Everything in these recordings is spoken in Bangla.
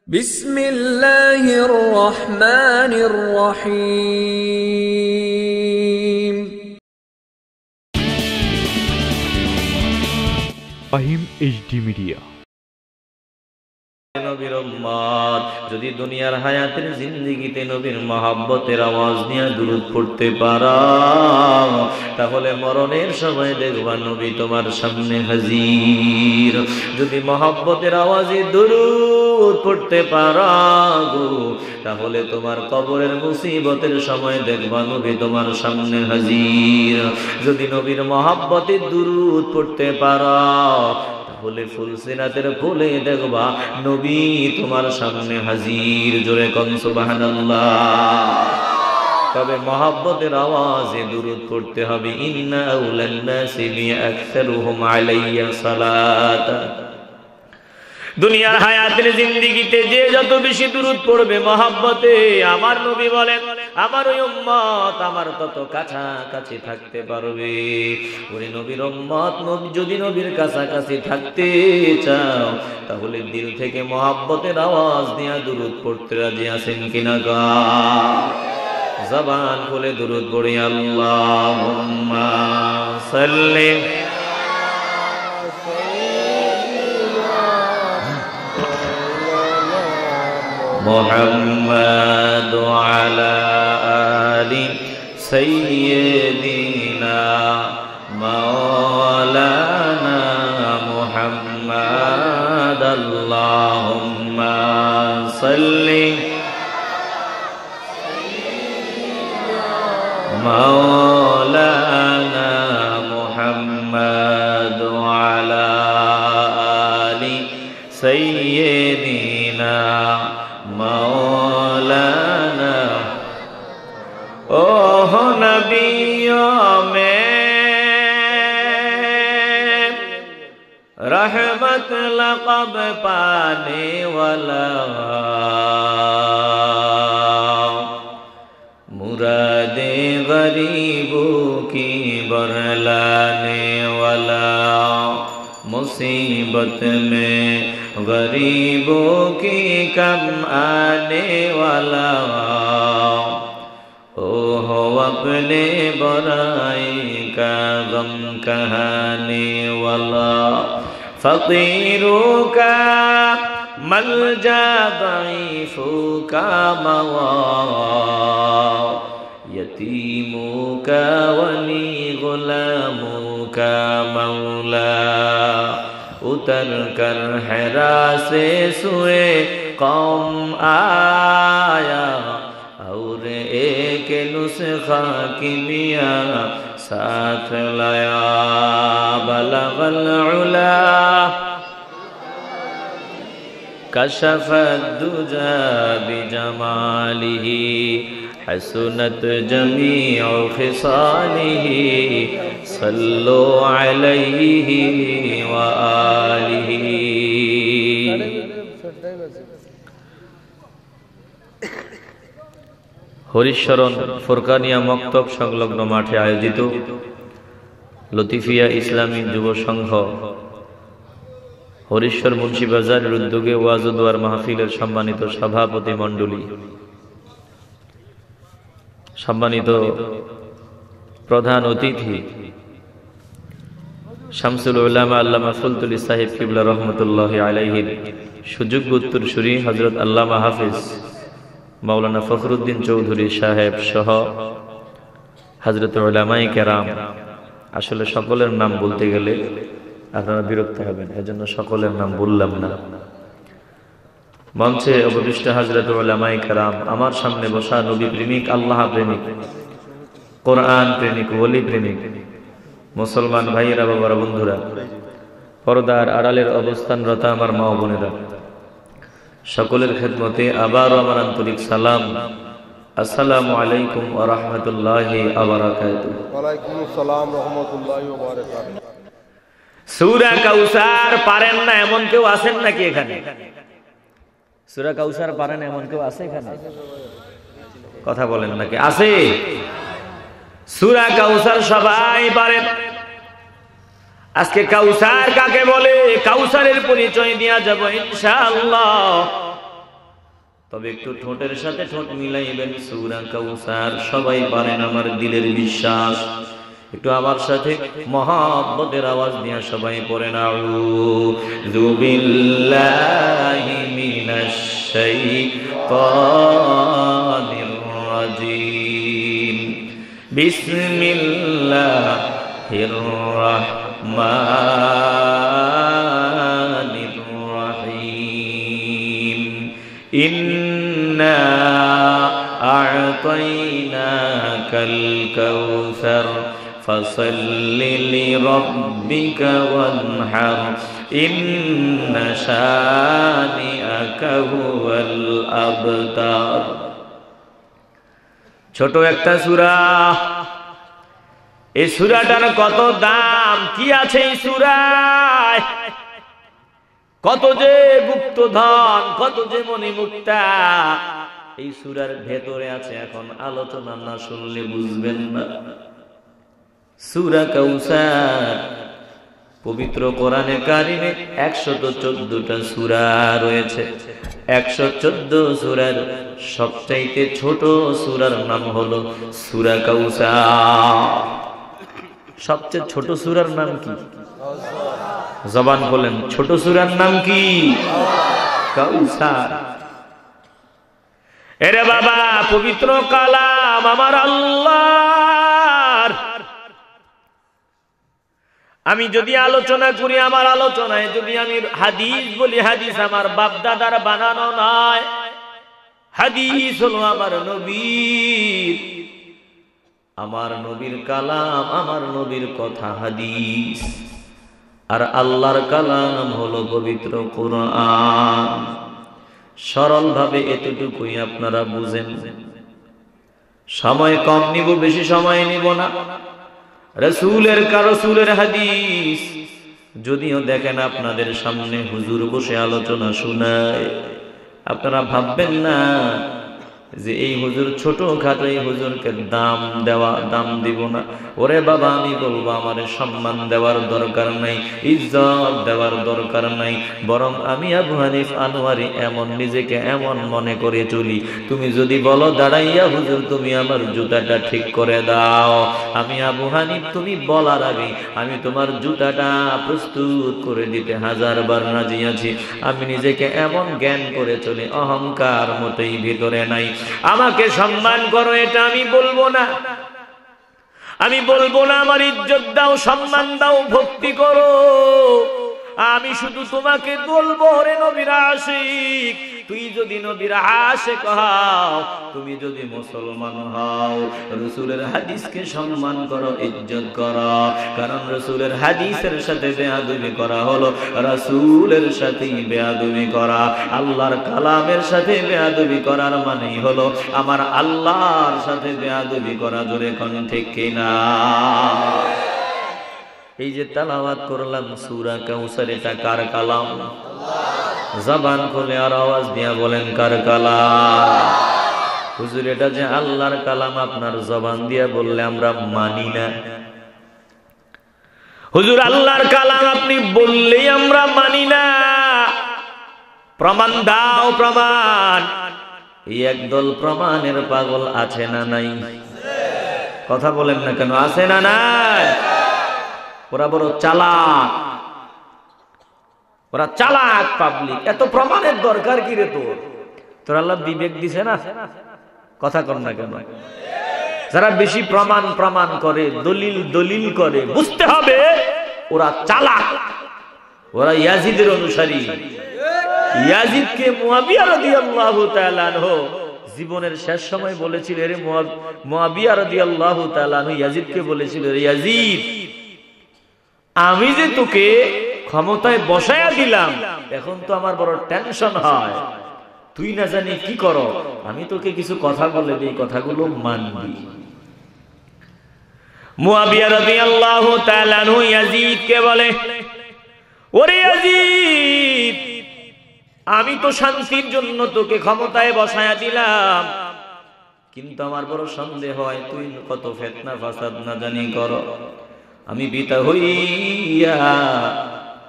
বিসমিল্লাহির রহমানির রহিম। Fahim HD media. নবীর উম্মত যদি দুনিয়ার হায়াতের জিন্দেগিতে নবীর মহব্বতের আওয়াজ নিয়ে দুরূদ পড়তে পারো, তাহলে মরণের সময় দেখবা নবী তোমার সামনে হাজির। যদি মহব্বতের আওয়াজে দুরূদ পড়তে পারো গো, তাহলে তোমার কবরের মুসিবতের সময় দেখবা নবী তোমার সামনে হাজির। যদি নবীর মহব্বতে দুরূদ পড়তে পারো, বলে ফুলসিরাতের ফুলে দেখবা নবী তোমার সামনে হাজির। জোরে কোন সুবহানাল্লাহ। তবে মহব্বতের আওয়াজে দুরূদ পড়তে হবে। ইন্না আউলান নাসি বিআকসারুহুম আলাইয়া সালাত। দুনিয়ার হায়াতের জিন্দেগিতে যে যত বেশি দুরূদ পড়বে মহব্বতে, আমার নবী বলেন আমার ওই উম্মত আমার তত কাছাকাছি থাকতে পারবে। ওরে নবীর উম্মত, যদি নবীর কাছাকাছি থাকতে চাও, তাহলে দিল থেকে মহব্বতের আওয়াজ দিয়ে দুরূদ পড়তে রাজি আছেন কিনা গা? জবান খুলে দুরূদ পড়ি। আল্লাহুম্মা সাল্লি মুহাম্মাদ আলা আলি সাইয়্যিদিনা মাওলানা মুহাম্মাদ। আল্লাহুম্মা সাল্লি মাওলানা মুহাম্মাদ আলা আলি সাইয়্যিদিনা मौलाना। ओह नबियों में रहमत लक़ब पाने वाला, मुरादे गरीबों की बरलाने वाला, मुसीबत में गरीबों की कम आने वाला, ओ हो अपने बुराई का गम कहने वाला, फकीरों का मलजा दईफों का मवा, यतीमों का वली गुलामों का मौला, उतर कर हिरा से सुए कौम आया, और एक नुस्खा किमिया साथ लाया, बलगल उला कशफत दुजा बिजमालिही, हसनत जमीउ खिसालिही, सल्लु अलैहि व आलिहि। হরিশরণ ফুরকানিয়া মক্তব সংলগ্ন মাঠে আয়োজিত লতিফিয়া ইসলামী যুব সংঘ হরিশ্বর মুন্সিবাজারের উদ্যোগে ওয়াজ ও দোয়ার মাহফিলের সম্মানিত সভাপতি মণ্ডলী, সম্মানিত প্রধান অতিথি শামসুল উলামা আল্লামা ফুলতুলি সাহেব কিবলা রহমতুল্লাহি আলাইহির সুযোগ্য উত্তরসূরি হযরত আল্লামা হাফিজ মাওলানা ফখরুদ্দিন চৌধুরী সাহেব সহ হযরত উলামায়ে কেরাম, আসলে সকলের নাম বলতে গেলে আপনারা বিরক্ত হবেন, এজন্য সকলের নাম বললাম না। মঞ্চে অবশিষ্ট হযরত উলামায়ে কেরাম, আমার সামনে বসা নবী প্রেমিক, আল্লাহ প্রেমিক, কোরআন প্রেমিক, ওলি প্রেমিক মুসলমান ভাইয়েরা, বাবারা, বন্ধুরা, পর্দার আড়ালের অবস্থানরত আমার মা ও বোনেরা, সকলের খেদমতে আবারও আমার আন্তরিক সালাম। আসসালামু আলাইকুম ওয়া রাহমাতুল্লাহি ওয়া বারাকাতুহু। ওয়া আলাইকুম আসসালাম ওয়া রাহমাতুল্লাহি ওয়া বারাকাতুহু। সূরা কাউসার পারেন না এমন কেউ আছেন নাকি এখানে? সূরা কাউসার পারেন এমন কেউ আছে এখানে? কথা বলেন নাকি? আছে? সূরা কাউসার সবাই পারেন। আজকে কাউসার কাকে বলে, কাউসারের পরিচয় দেয়া যাব ইনশাআল্লাহ। তবে একটু ঠোঁটের সাথে ঠোঁট মিলাইবেন। সূরা কাউসার সবাই পারেন, আমার দিলের বিশ্বাস। একটু আমার সাথে মহব্বতের আওয়াজ নিয়ে সবাই পড়েন, আউযু বিল্লাহি মিনাশ শাইতানির রাজিম, বিসমিল্লাহির রাহমানির রাহিম। ইন্না আ'তাইনাকাল কাউসার ফাসাল্লি লিরাব্বিকা ওয়ানহার ইন্না শানিআকা হুয়াল আবতার। ছোট একটা সূরা, এই সূরাটার কত দাম, কি আছে এই সূরায়, কত যে গুপ্ত ধন, কত যে মণিমুক্তা এই সূরার ভেতরে আছে। এখন আলোচনা না শুনলে বুঝবেন না। সূরা কাউসার পবিত্র কোরআনে কারিমে 114টা সূরা রয়েছে। 114 সূরার সবচাইতে ছোট সূরার নাম হলো সূরা কাউসার। সবচেয়ে ছোট সূরার নাম কি? জবান বলেন, ছোট সূরার নাম কি? কাউসার। এরে বাবা, পবিত্র কালাম আমার আল্লাহর। আমি যদি আলোচনা করি, আমার আলোচনায় যদি আমি হাদিস বলি, হাদিস আমার বাপ দাদার বানানো নয়, হাদিস হলো আমার নবীর, আমার নবীর কালাম, আমার নবীর কথা হাদিস। আর আল্লাহর কালাম হলো পবিত্র কোরআন। সরল ভাবে এতটুকুই আপনারা বুঝেন। সময় কম নিব, বেশি সময় নিব না। রাসূলের হাদিস যদিও দেখেন আপনাদের সামনে হুজুর বসে আলোচনা শোনায়, আপনারা ভাববেন না যে এই হুজুর ছোট খাটো, এই হুজুরকে দাম দিব না। ওরে বাবা, আমি বলবো আমার সম্মান দেওয়ার দরকার নাই, ইজ্জত দেওয়ার দরকার নাই। বরং আমি আবু হানিফ আনোয়ারি এমন নিজেকে এমন মনে করে চলি, তুমি যদি বলো দাঁড়াইয়া হুজুর তুমি আমার জুতাটা ঠিক করে দাও, আমি আবু হানিফ তুমি বলার আগে আমি তোমার জুতাটা প্রস্তুত করে দিতে 1000 বার রাজি আছি। আমি নিজেকে এমন জ্ঞান করে চলি, অহংকার মোটেই ভিতরে নাই। আমাকে সম্মান করো এটা আমি বলবো না, আমি বলবো না আমার ইজ্জত দাও, সম্মান দাও, ভক্তি করো। আমি শুধু তোমাকে বলবো, রে নবীর আশিক, তুই যদি নবীর আশিক হও, তুমি যদি মুসলমান হও, রাসূলের হাদিসকে সম্মান করো, ইজ্জত করো। কারণ রাসূলের হাদিসের সাথে বেয়াদবি করা হলো রাসূলের সাথেই বেয়াদবি করা। আল্লাহর কালামের সাথে বেয়াদবি করার মানেই হলো আমার আল্লাহর সাথে বেয়াদবি করা। জোরে কোন ঠিক কিনা? এই যে তেলাওয়াত করলাম সূরা কাউসার, এটা কার কালাম? জবান খুলে আর আওয়াজ দিয়া বলেন, কার কালাম? হুজুর এটা যে আল্লাহর কালাম, আপনার জবান দিয়া বললে আমরা মানি না। হুজুর আল্লাহর কালাম আপনি বললেই আমরা মানি না। প্রমাণ দাও, প্রমাণ। এই একদল প্রমাণের পাগল আছে না নাই? কথা বলেন না কেন, আছে না নাই? ওরা বড় চালাক, ওরা চালাক পাবলিক। এত প্রমাণের দরকার কি রে তোর? তোর আল্লাহ বিবেক দিছে না? কথা কর না কেন? যারা বেশি প্রমাণ করে, দলিল করে, বুঝতে হবে ওরা চালাক, ওরা ইয়াজিদের অনুসারী। ইয়াজিদকে মুআবিয়া রাদিয়াল্লাহু তাআলা আনহু জীবনের শেষ সময় বলেছিল, রে মুআবিয়া রাদিয়াল্লাহু তাআলা আনহু ইয়াজিদকে বলেছিল, রে ইয়াজিদ, আমি যে তোকে ক্ষমতায় বসায়া দিলাম, এখন তো আমার বড় টেনশন হয়, তুই না জানি কি করো, আমি তোকে কিছু কথা বলে দিই, কথাগুলো মানবি। মুআবিয়া রাদিয়াল্লাহু তাআলা আনহু ইয়াজিদকে বলে, ওরে ইয়াজিদ, আমি তো শান্তির জন্য তোকে ক্ষমতায় বসায়া দিলাম, কিন্তু আমার বড় সন্দেহ হয় তুই কত ফিতনা ফাসাদ না জানি করো। আমি পিতা হইয়া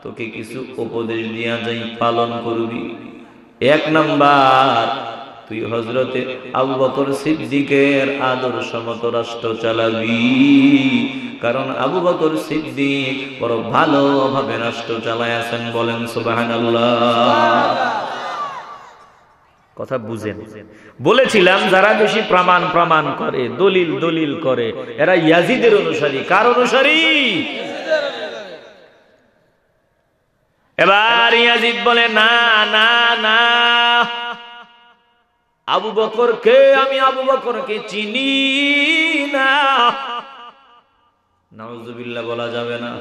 তোকে কিছু উপদেশ দিয়া যাই, পালন করবি। 1 নাম্বার, তুই হযরতে আবু বকর সিদ্দিকের আদর্শ মতো রাষ্ট্র চালাবি, কারণ আবু বকর সিদ্দিক বড় ভালোভাবে রাষ্ট্র চালায়াছেন। বলেন সুবহানাল্লাহ। কথা বুঝেন। বলেছিলাম যারা বেশি প্রমাণ করে, দলিল করে, এরা ইয়াজিদের অনুসারী। কার অনুসারী? এবার ইয়াজিদ বলে না না না, আবু বকরকে, আমি আবু বকরকে চিনি না। নাউজুবিল্লাহ বলা যাবে না।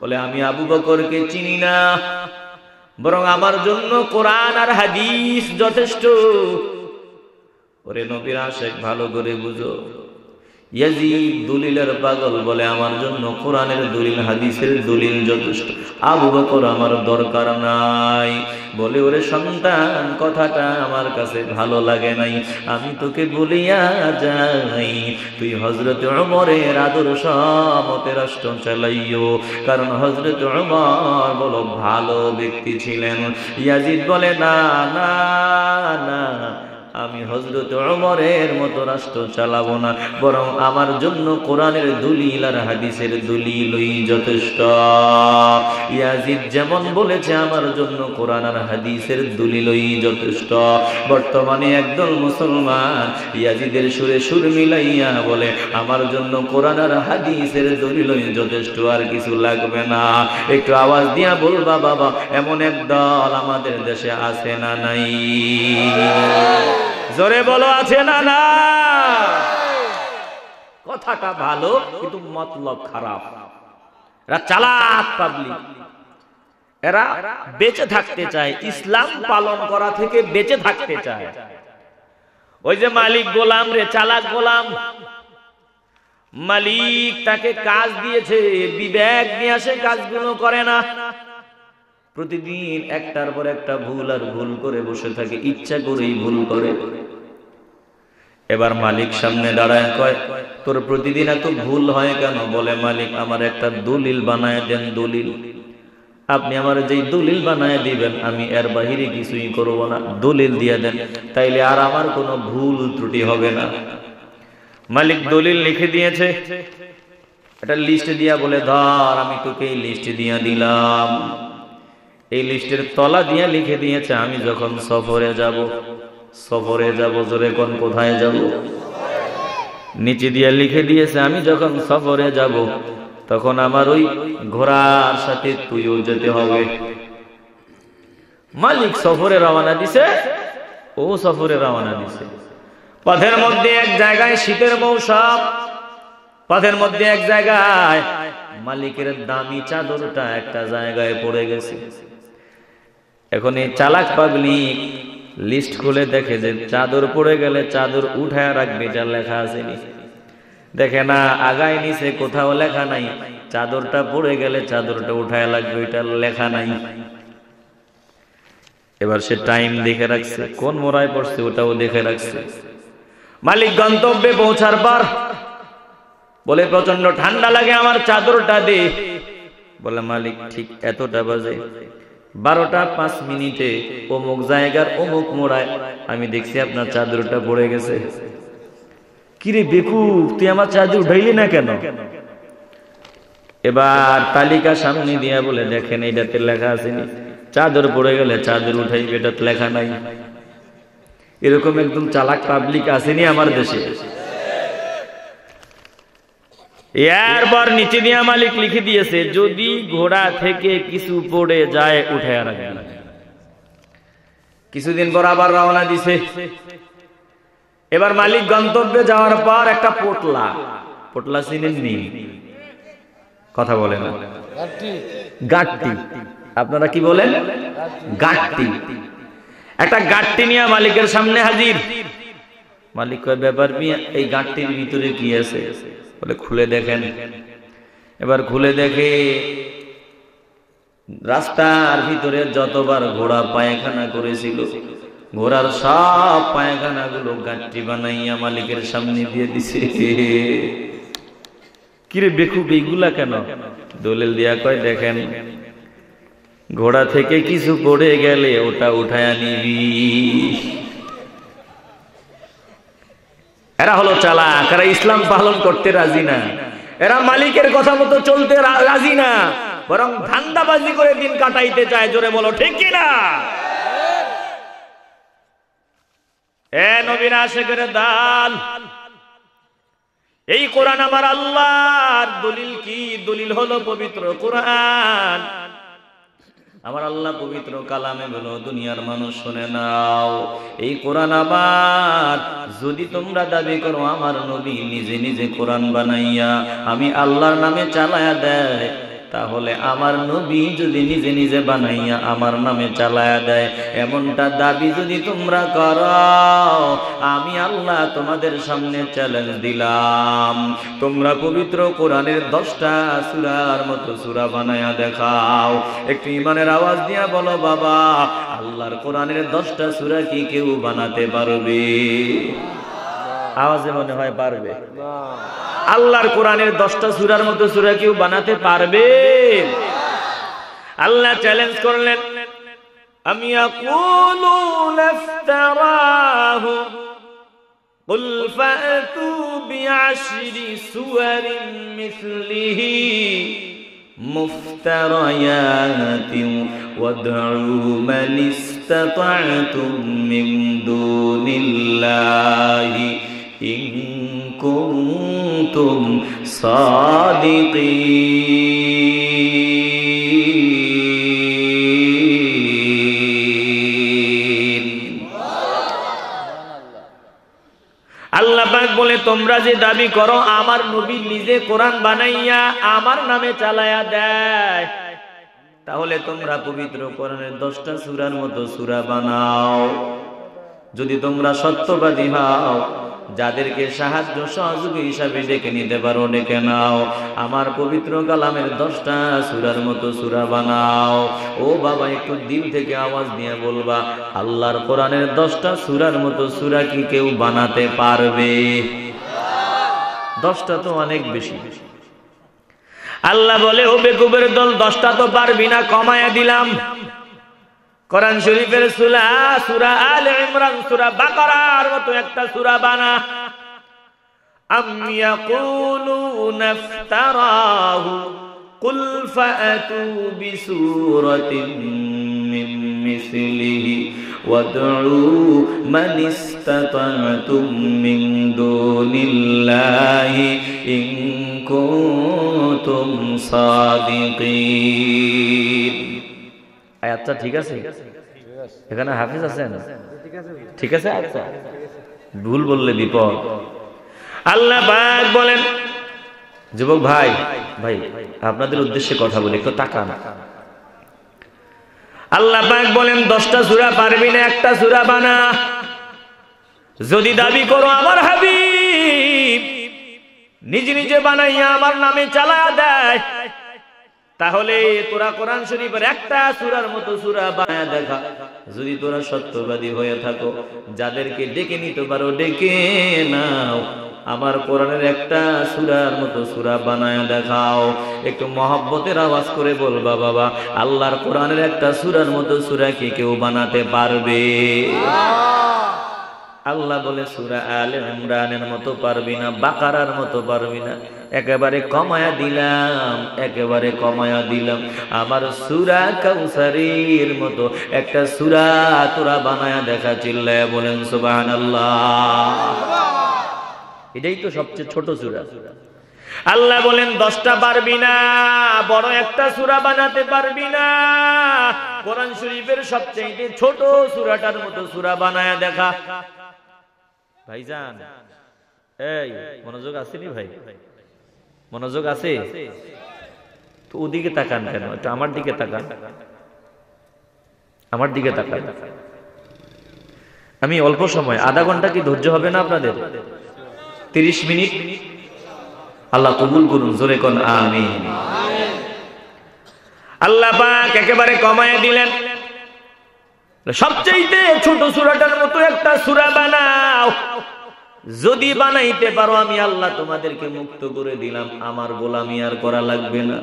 বলে আমি আবু বকরকে চিনি না, বরং আমার জন্য কোরআন আর হাদিস যথেষ্ট। ওরে নবীর আশিক, ভালো করে বুঝো, ইয়াজিদ দলিলের পাগল। বলে আমার জন্য কোরআনের দলিল, হাদিসের দলিল যথেষ্ট, আবু বকর আমার দরকার নাই। বলে ওরে সন্তান, কথাটা আমার কাছে ভালো লাগে নাই, আমি তোকে বলিয়া যাই, তুই হযরত ওমরের আদর্শ মতে রাষ্ট্র চালাইও, কারণ হযরত ওমর বলো ভালো ব্যক্তি ছিলেন। ইয়াজিদ বলে না না না, আমি হযরত ওমরের মতো রাষ্ট্র চালাবো না, বরং আমার জন্য কোরআনের দলিল আর হাদিসের দলিলই যথেষ্ট। ইয়াজিদ যেমন বলেছে আমার জন্য কোরআন আর হাদিসের দলিলই যথেষ্ট, বর্তমানে একদল মুসলমান ইয়াজিদের সুরে সুর মিলাইয়া বলে আমার জন্য কোরআন আর হাদিসের দলিলই যথেষ্ট, আর কিছু লাগবে না। একটু আওয়াজ দিয়া বলবা বাবা, এমন এক দল আমাদের দেশে আছে না নাই? জোরে বলো, আছে না না? কথাটা ভালো কিন্তু মতলব খারাপ। এরা চালাক পাবলিক, এরা বেঁচে থাকতে চায়, ইসলাম পালন করা থেকে বেঁচে থাকতে চায়। ওই যে মালিক গোলাম রে, চালাক গোলাম, মালিক তাকে কাজ দিয়েছে, বিবেক নিয়ে আসে কাজগুলো করে না, প্রতিদিন একটার পর একটা ভুল আর ভুল করে বসে থাকে, ইচ্ছা করেই ভুল করে। এবার মালিক সামনে দাঁড়ায় কয়, তোর প্রতিদিন এত ভুল হয় কেন? বলে মালিক আমার একটা দলিল বানায় দেন, দলিল। আপনি আমার যেই দলিল বানায় দিবেন আমি এর বাহিরে কিছুই করব না, দলিল দিয়ে দেন, তাইলে আর আমার কোনো ভুল ত্রুটি হবে না। মালিক দলিল লিখে দিয়েছে, একটা লিস্ট দিয়া বলে ধর, আমি তোকে এই লিস্ট দিয়া দিলাম। এই লিস্টের তলা দিয়া লিখে দিয়েছে আমি যখন সফরে যাব, জোরে কোন কোথায় যাব? নিচে দিয়া লিখে দিয়েছে আমি যখন সফরে যাব তখন আমার ওই ঘোড়ার সাথে তুইও যেতে হবে। মালিক সফরে রওনা দিছে, ও সফরে রওনা দিছে। পথের মধ্যে এক জায়গায়, শীতের মৌসুম, পথের মধ্যে এক জায়গায় মালিকের দামি চাদরটা একটা জায়গায় পড়ে গেছে। এখন এই চালাক পাবলিক লিস্ট খুলে দেখে যে চাদর পড়ে গেলে চাদর উঠায় রাখবে, যা লেখা আসেনি। দেখে না আগায় নিচে কোথাও লেখা নাই, চাদরটা পড়ে গেলে চাদরটা উঠায় লাগবে, এটা লেখা নাই। এবার সে টাইম দেখে রাখছে, কোন মোড়ায় পড়ছে ওটাও দেখে রাখছে। মালিক গন্তব্যে পৌঁছার পর বলে প্রচন্ড ঠান্ডা লাগে, আমার চাদরটা দে। বলে মালিক ঠিক এতটা বাজে 12টা 5 মিনিটে অমুক জায়গার অমুক মোড়ায় আমি দেখছি আপনার চাদরটা পড়ে গেছে। কিরে বেকুব, তুই আমার চাদর উঠাইলি না কেন? এবার তালিকা সামনে দিয়া বলে দেখেন এইটাতে লেখা আসেনি, চাদর পড়ে গেলে চাদর উঠাইবে, এটা লেখা নাই। এরকম একদম চালাক পাবলিক আসেনি আমার দেশে? এরপর নিচে দিয়া মালিক লিখে দিয়েছে যদি ঘোড়া থেকে কিছু পড়ে যায় উঠায় রাখবেন। কিছুদিন পর আবার রওনা দিছে। এবার মালিক গন্তব্যে যাওয়ার পর একটা পোটলা চিনেননি? কথা বলে না, গাট্টি। আপনারা কি বলেন? গাট্টি। একটা গাট্টি নিয়ে মালিকের সামনে হাজির। মালিক কয় ব্যাপার মিয়া, এই গাট্টির ভিতরে কি আছে? বলে খুলে দেখেন। এবার খুলে দেখে রাস্তার ভিতরে যতবার ঘোড়া পায়খানা করেছিল ঘোড়ার সব পায়খানা গুলো গাট্টি বানাইয়া মালিকের সামনে দিয়ে দিছে। কিরে বেকুব, এইগুলা কেন? দলিল দিয়া কয় দেখেন ঘোড়া থেকে কিছু পড়ে গেলে ওটা উঠায়া নিবি। এরা হলো চালাক, এরা ইসলাম পালন করতে রাজি না, এরা মালিকের কথা মতো চলতে রাজি না, বরং ধান্দাবাজি করে দিন কাটাইতে চায়। জোরে বলো ঠিক কি না? এ নবীর আশিকের দাল, এই কোরআন আমার আল্লাহর দলিল। কি দলিল? হলো পবিত্র কোরআন। আমার আল্লাহ পবিত্র কালামে বলো, দুনিয়ার মানুষ শুনে নাও, এই কোরআন আবার যদি তোমরা দাবি করো আমার নবী নিজে নিজে কোরআন বানাইয়া আমি আল্লাহর নামে চালায়া দেয়, তাহলে আমার নবী যদি নিজে নিজে বানাইয়া আমার নামে চালায়া দেয়, এমনটা দাবি যদি তোমরা করো, আমি আল্লাহ তোমাদের সামনে চ্যালেঞ্জ দিলাম, তোমরা পবিত্র কোরআনের 10টা সূরার মতো সূরা বানায়া দেখাও। একটু ইমানের আওয়াজ দিয়া বলো বাবা, আল্লাহর কোরআনের 10টা সূরা কি কেউ বানাতে পারবে? আওয়াজে মনে হয় পারবে। আল্লাহর কোরআনের 10টা সূরার মতো সূরা কেউ বানাতে পারবে? আল্লাহ চ্যালেঞ্জ করলেন, আম ইয়াকুলুনা ইফতারাহু কুল ফাতু বিআশরি সুওয়ারিন মিসলিহি মুফতারায়াতিন ওয়াদউ মান ইসতাতা'তুম মিন দুনিল্লাহি ইন কুনতুম সাদিকিন। আল্লাহ পাক বলে, তোমরা যে দাবি করো আমার নবী নিজে কোরআন বানাইয়া আমার নামে চালায়া দেয়, তাহলে তোমরা পবিত্র কোরআনের 10টা সূরার মতো সূরা বানাও। যদি তোমরা সত্যবাদী হও, যাদেরকে সাহায্য সহযোগী হিসাবে ডেকে নিতে পারো ডেকে নাও, আমার পবিত্র কালামের 10টা সূরার মতো সূরা বানাও। ও বাবা, একটু দিল থেকে আওয়াজ দিয়ে বলবা, আল্লাহর কোরআনের 10টা সূরার মতো সূরা কি কেউ বানাতে পারবে? 10টা তো অনেক বেশি। আল্লাহ বলে, ও বেকুবের দল, 10টা তো পারবি না, কমায়া দিলাম। কোরআন শরীফের সূরা আলে ইমরান, সূরা বাকারার মতো একটা সূরা বানা। আম ইয়াকুলুনা ইফতারাহু কুল ফাতু বিসূরাতিন মিন মিসলিহি ওয়াদউ মান ইসতাতা'তুম মিন দুনিল্লাহি ইন কুনতুম সাদিকিন। আয়াতটা ঠিক আছে? এখানে হাফেজ আছেন? ঠিক আছে? আচ্ছা, ভুল বললে বিপদ। আল্লাহ পাক বলেন, যুবক ভাই ভাই আপনাদের উদ্দেশ্যে কথা বলি, একটু তাকান। আল্লাহ পাক বলেন, 10টা সূরা পারবি না, একটা সূরা বানা। যদি দাবি করো আমার হাবিব নিজে নিজে বানাইয়া আমার নামে চালায়া দেয়, তাহলে তোরা কোরআন শরীফের একটা সূরার মতো সূরা বানায়া দেখা। যদি তোরা সত্যবাদী হয়ে থাকো, যাদেরকে ডেকে নিতে পারো ডেকে নাও, আমার কোরআনের একটা সূরার মতো সূরা বানায়া দেখাও। একটু মহব্বতের আওয়াজ করে বলবা বাবা, আল্লাহর কোরআনের একটা সূরার মতো সূরা কি কেউ বানাতে পারবে? আল্লাহ বলে, সূরা আলে ইমরানের মতো পারবি না, বাকারার মতো পারবি না, একেবারে কমায়া দিলাম, একেবারে কমায়া দিলাম। আমার সূরা কাউসারের মতো একটা সূরা তোরা বানায়া দেখা। চিল্লায়া বলেন সুবহানাল্লাহ। এটাই তো সবচেয়ে ছোট সূরা। আল্লাহ বলেন, 10টা পারবি না, বড় একটা সূরা বানাতে পারবি না, কোরআন শরীফের সবচেয়ে ছোট সূরাটার মতো সূরা বানায়া দেখা। ভাইজান, এই মনোযোগ আসেনি ভাই? মনোযোগ আছে তো? ওদিকে তাকান কেন? একটু আমার দিকে তাকান, আমার দিকে তাকান। আমি অল্প সময়, আধা ঘন্টা কি ধৈর্য হবে না আপনাদের? 30 মিনিট আল্লাহ কবুল করুন, জোরে কোন আমিন। আল্লাহ পাক একেবারে কমায় দিলেন, সবচেয়ে ছোট সূরাটার মতো একটা সূরা বানাও। যদি বানাইতে পারো, আমি আল্লাহ তোমাদেরকে মুক্ত করে দিলাম, আমার গোলামি আর করা লাগবে না।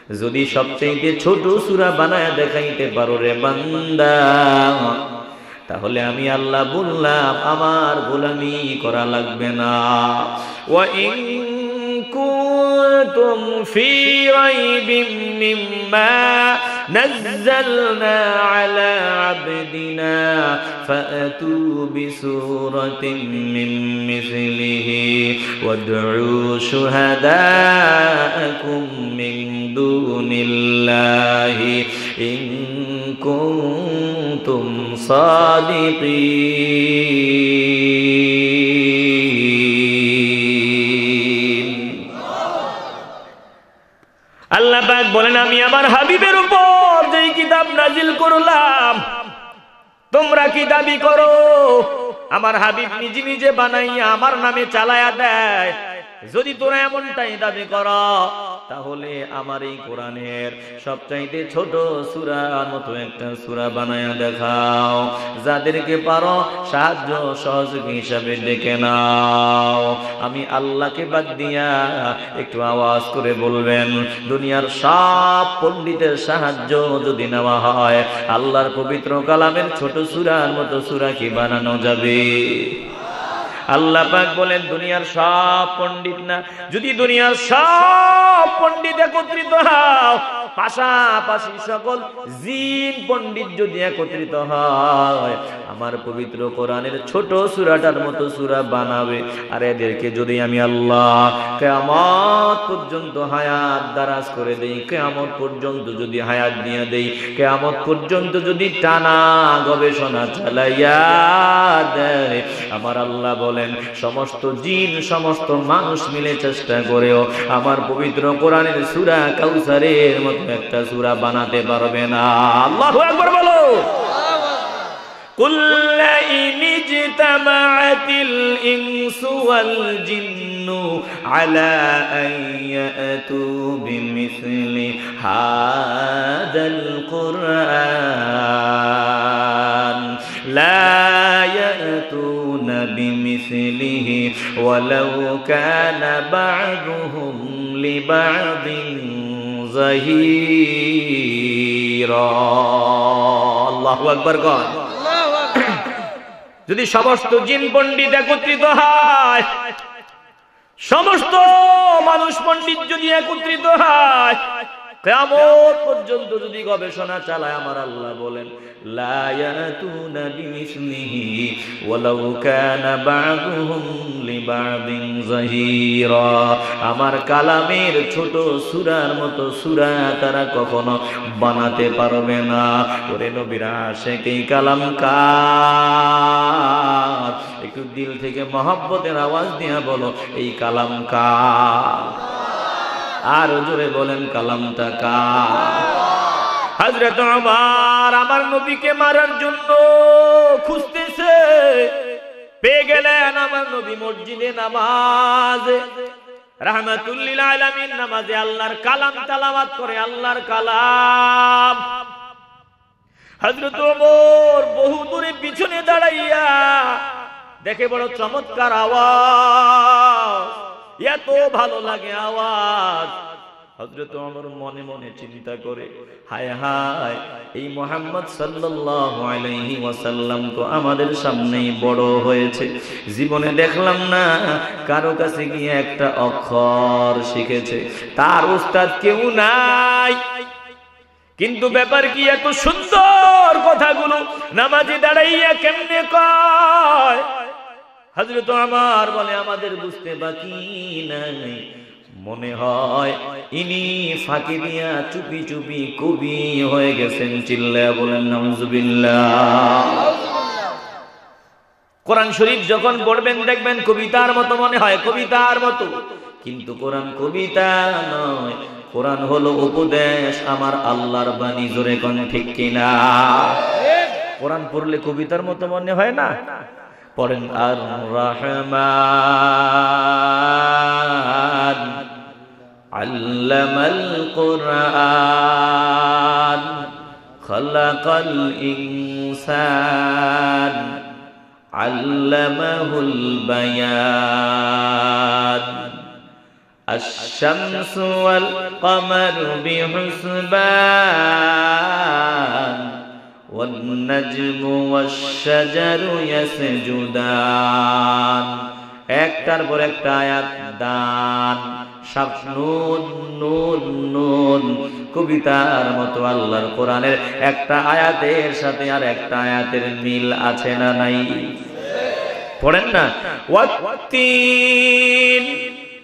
যদি সবচেয়ে ছোট সূরা বানায় দেখাইতে পারো রে বান্দা, তাহলে আমি আল্লাহ বললাম আমার গোলামি করা লাগবে না। ওয়া ইন কুনতুম ফি রাইবিম মিম্মা নাযালনা আলা আবদিনা ফাআতু বিসূরাতিন মিন মিসলিহি ওয়াদউ শুহাদাআকুম মিন দুনিল্লাহি ইন কুনতুম সাদিকিন। আল্লাহ পাক বলেন আমি আমার হাবিবের উপর যেই কিতাব নাজিল করলাম তোমরা কি দাবি করো? আমার হাবিব নিজে নিজে বানাইয়া আমার নামে চালায়া দেয়। যদি তোরা এমনটাই দাবি কর তাহলে আমার এই কোরআনের সবচাইতে ছোট সূরার মতো একটা সূরা বানায়া দেখাও। যাদেরকে পারো সাহায্য সহযোগী হিসাবে ডেকে নাও। আমি আল্লাহকে বাদ দিয়া একটু আওয়াজ করে বলবেন, দুনিয়ার সব পণ্ডিতের সাহায্য যদি নেওয়া হয় আল্লাহর পবিত্র কালামের ছোট সূরার মতো সূরা কি বানানো যাবে? আল্লাহ পাক বলেন দুনিয়ার সব পণ্ডিত না, যদি দুনিয়ার সব পণ্ডিত একত্রিত হও, পাশাপাশি সকল জিন পণ্ডিত যদি একত্রিত হয় আমার পবিত্র কোরআনের ছোট সূরাটার মতো সূরা বানাবে। আর এদেরকে যদি আমি আল্লাহ কিয়ামত পর্যন্ত হায়াত দারাজ করে দেই, কিয়ামত পর্যন্ত যদি হায়াত দিয়ে দেই, কিয়ামত পর্যন্ত যদি টানা গবেষণা চালাইয়া দেয়, আমার আল্লাহ বলেন সমস্ত জিন সমস্ত মানুষ মিলে চেষ্টা করেও আমার পবিত্র কোরআনের সূরা কাউসারের মতো একটা সূরা বানাতে পারবে না। আল্লাহু আকবার বলো। কুল ইন ইজতামাআতিল ইনসু ওয়াল জিন্নু আলা আন ইয়াতু বিমিসলি হাদাল কুরআন লা ইয়াতুনা বিমিসলিহি ওয়ালাউ কানা বা'দুহুম লিবা'দিন যাহিরা। আল্লাহু আকবার কর। যদি সমস্ত জিন পণ্ডিত একত্রিত হয়, সমস্ত মানুষ পণ্ডিত যদি একত্রিত হয়, কিয়ামত পর্যন্ত যদি গবেষণা চালায়, আমার আল্লাহ বলেন লা ইয়াতুনা বিমিসলিহি ওয়ালাউ কানা বা'দুহুম লিবা'দিন যাহিরা। আমার কালামের ছোট সূরার মতো সূরা তারা কখনো বানাতে পারবে না। ওরে নবীরা আশিক এই কালাম কার? একটু দিল থেকে মহব্বতের আওয়াজ দিয়া বলো এই কালাম কার? আর জোরে বলেন কালামটা কার? হযরত ওমর আমার নবীকে মারার জন্য খুঁজতেছে, পেয়ে গেলেন আমার নবী মসজিদে নামাজে, রাহমাতুল লিল আলামিন নামাজে আল্লাহর কালাম তেলাওয়াত করে, আল্লাহর কালাম। হযরত ওমর বহু দূরে পিছনে দাঁড়াইয়া দেখে বড় চমৎকার আওয়াজ, এত ভালো লাগে আওয়াজ। হযরত ওমর মনে মনে চিন্তা করে হায় হায় এই মুহাম্মদ সাল্লাল্লাহু আলাইহি ওয়াসাল্লাম তো আমাদের সামনেই বড় হয়েছে, জীবনে দেখলাম না কারো কাছে গিয়ে একটা অক্ষর শিখেছে, তার উস্তাদ কেউ নাই। কিন্তু ব্যাপার কি এত সুন্দর কথাগুলো নামাজে দাঁড়াইয়া কেমনে কয়? হযরত ওমর বলে আমাদের বুঝতে বাকি নাই, মনে হয় ইনি ফাঁকি দিয়া চুপি চুপি কবি হয়ে গেছেন। চিল্লায়া বলেন নাউজুবিল্লাহ। কোরআন শরীফ যখন পড়বেন দেখবেন কবিতার মতো মনে হয়, কবিতার মতো, কিন্তু কোরআন কবিতা নয়, কোরআন হলো উপদেশ, আমার আল্লাহর বাণী। জোরে কোন ঠিক কিনা? কোরআন পড়লে কবিতার মতো মনে হয় না? পড়েন আর রহমান আল্লামাল কুরআন খালাকাল ইনসান আল্লামাহুল বায়ান الشمس والقمر بحسبان والنجم والشجر يسجدان একটার পর একটা আয়াত দান শাবনুন নুন নুন কবিতার মতো আল্লাহর কোরআনের একটা আয়াতের সাথে আর একটা আয়াতের মিল আছে না নাই পড়েন না ওয়াত্তিন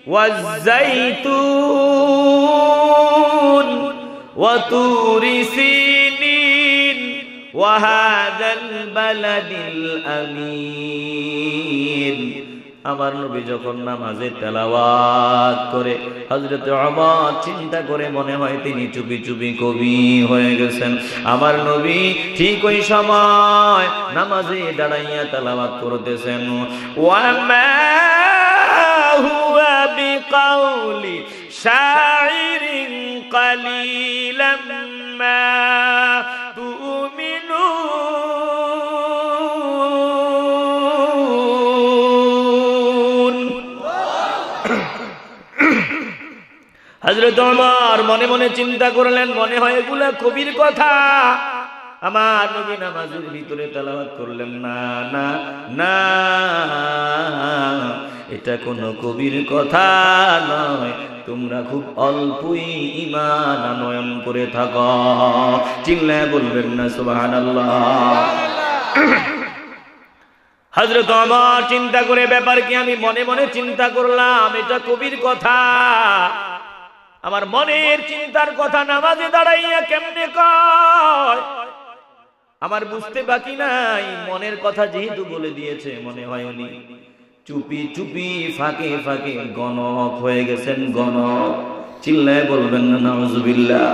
ওয়াজ-যাইতুন ওয়া তুরি সিনিন ওয়া হাযাল বালাদিল আমিন আমার নবী যখন নামাজে তেলাওয়াত করে হযরত ওমর চিন্তা করে মনে হয় তিনি চুপি চুপি কবি হয়ে গেছেন আমার নবী ঠিক ওই সময় নামাজে দাঁড়াইয়া তেলাওয়াত করতেছেন ওয়া মা হুয়া বিকাউলি শাইরিন কালিলাম মা হযরত ওমর মনে মনে চিন্তা করলেন মনে হয় এগুলা কবির কথা আমার নবী নামাজের ভিতরে তেলাওয়াত করলেন না না না এটা কোনো কবির কথা নয় তোমরা খুব অল্পই ঈমান আনয়ন করে থাকো চিল্লায় বলবেন না সুবহানাল্লাহ হযরত ওমর চিন্তা করে ব্যাপার কি আমি মনে মনে চিন্তা করলাম এটা কবির কথা আমার মনের চিন্তার কথা নামাজে দাঁড়াইয়া কেমনে কয় আমার বুঝতে বাকি নাই মনের কথা যেহেতু বলে দিয়েছে মনে হয় উনি চুপি চুপি ফাঁকে ফাঁকে গণক হয়ে গেছেন গণক চিল্লায় বলবেন না নাউজুবিল্লাহ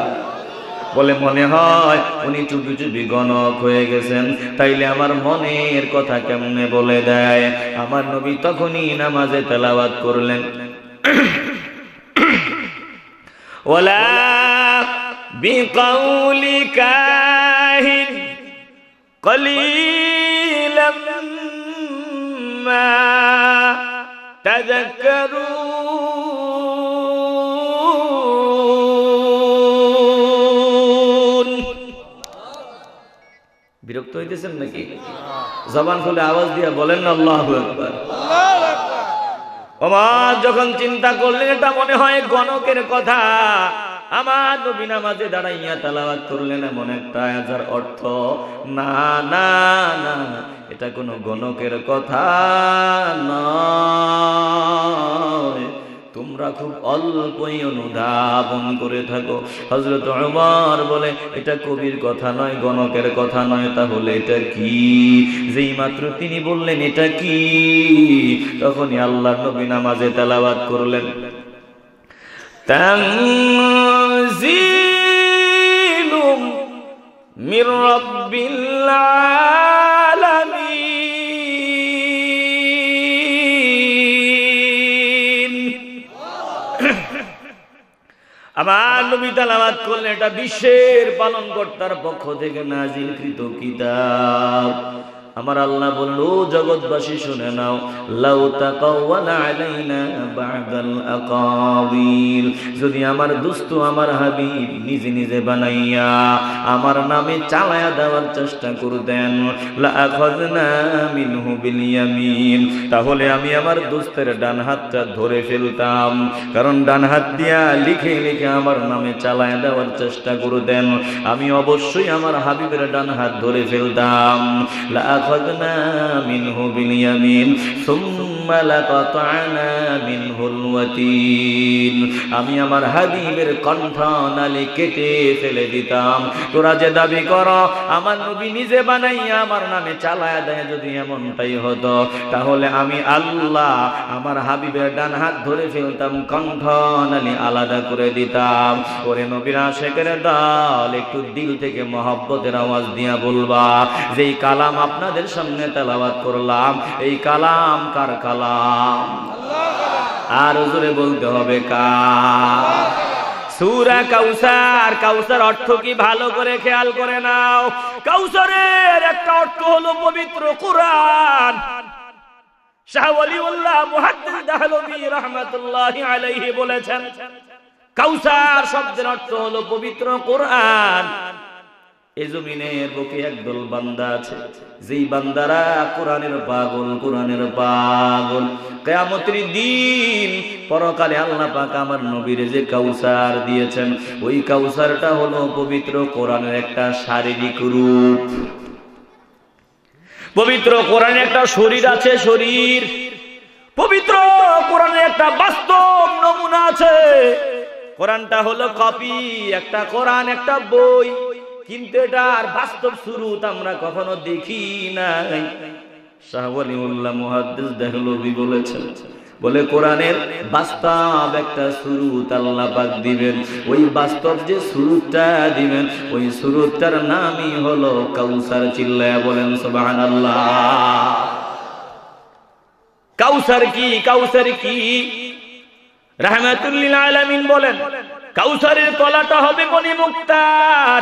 বলে মনে হয় উনি চুপি চুপি গণক হয়ে গেছেন তাইলে আমার মনের কথা কেমনে বলে দেয় আমার নবী তখনই নামাজে তেলাওয়াত করলেন ওয়ালা বিকাউলি কাহিন কলিলাম মা তাযাক্কারুন বিরক্ত হইতেছেন নাকি জবান খুলে আওয়াজ দিয়ে বলেন না আল্লাহু আকবার ওমর যখন চিন্তা করলেন এটা মনে হয় গণকের কথা আমার নবী নামাজে দাঁড়াইয়া তেলাওয়াত করলেন এমন একটা আয়াতের অর্থ না না না এটা কোনো গণকের কথা নয় তোমরা খুব অল্পই অনুধাবন করে থাকো হযরত ওমর বলে এটা কবির কথা নয় গণকের কথা নয় তাহলে এটা কি যেই মাত্র তিনি বললেন এটা কি তখনই আল্লাহর নবী নামাজে তেলাওয়াত করলেন তানজিলুম মির রাব্বিল আলামিন আমার নবী তেলাওয়াত করলেন এটা বিশ্বের পালনকর্তার পক্ষ থেকে নাজিলকৃত কিতাব আমার আল্লাহ বলল জগৎবাসী শুনে নাও লাউ তাকাওয়ালা আলাইনা বা'দাল আকাওয়িল যদি আমার দোস্ত আমার হাবিব নিজে নিজে বানাইয়া আমার নামে চালায়া দেওয়ার চেষ্টা করতেন লা আখাযনা মিনহু বিল ইয়ামিন তাহলে আমি আমার দোস্তের ডান হাতটা ধরে ফেলতাম কারণ ডান হাত দিয়া লিখে লিখে আমার নামে চালায়া দেওয়ার চেষ্টা করতেন আমি অবশ্যই আমার হাবিবের ডান হাত ধরে ফেলতাম লা أخذنا منه باليمين ثم لقطعنا منه الوتين আমি আমার হাবিবের কণ্ঠনালী কেটে ফেলে দিতাম তোরা যে দাবি করো আমার নবী নিজে বানাইয়া আমার নামে চালায়া দেয় যদি এমনটাই হতো তাহলে আমি আল্লাহ আমার হাবিবের ডান হাত ধরে ফেলতাম কণ্ঠনালী আলাদা করে দিতাম ওরে নবীর আশিকের দল একটু দিল থেকে মহব্বতের আওয়াজ দিয়া বলবা যেই কালাম আপনাদের সামনে তেলাওয়াত করলাম এই কালাম কার কালাম আর জোরে বলতে হবে কার সূরা কাউসার কাউসার অর্থ কি ভালো করে খেয়াল করে নাও কাউসারের একটা অর্থ হলো পবিত্র কুরআন শাহ ওয়ালিউল্লাহ মুহাদ্দিস দাহলভী রাহমাতুল্লাহি আলাইহি বলেছেন, কাউসার শব্দের অর্থ হলো পবিত্র কোরআন। এই জমিনের বুকে একদল বান্দা আছে, যেই বান্দারা কোরআনের পাগল, কোরআনের পাগল। কিয়ামতের দিন পরকালে আল্লাহ পাক আমার নবীর যে কাউসার দিয়েছেন, ওই কাউসারটা হলো পবিত্র কোরআনের একটা শারীরিক রূপ। পবিত্র কোরআনের একটা শরীর আছে, শরীর। পবিত্র কোরআনের একটা বাস্তব নমুনা আছে। কোরআনটা হলো কপি, একটা কোরআন একটা বই, কিন্তু এটার বাস্তব সুরত আমরা কখনো দেখি নাই। শাহ ওয়ালিউল্লাহ মুহাদ্দিস দেহলভী বলেছেন, বলে কোরআনের বাস্তব একটা সুরত আল্লাহ পাক দিবেন। ওই বাস্তব যে সুরতটা দিবেন, ওই সুরতটার নামই হলো কাউসার। চিল্লায়া বলেন সুবহানাল্লাহ। কাউসার কি? কাউসার কি? রাহমাতুল লিল আলামিন বলেন, কাউসারের তলাটা হবে মণিমুক্তার,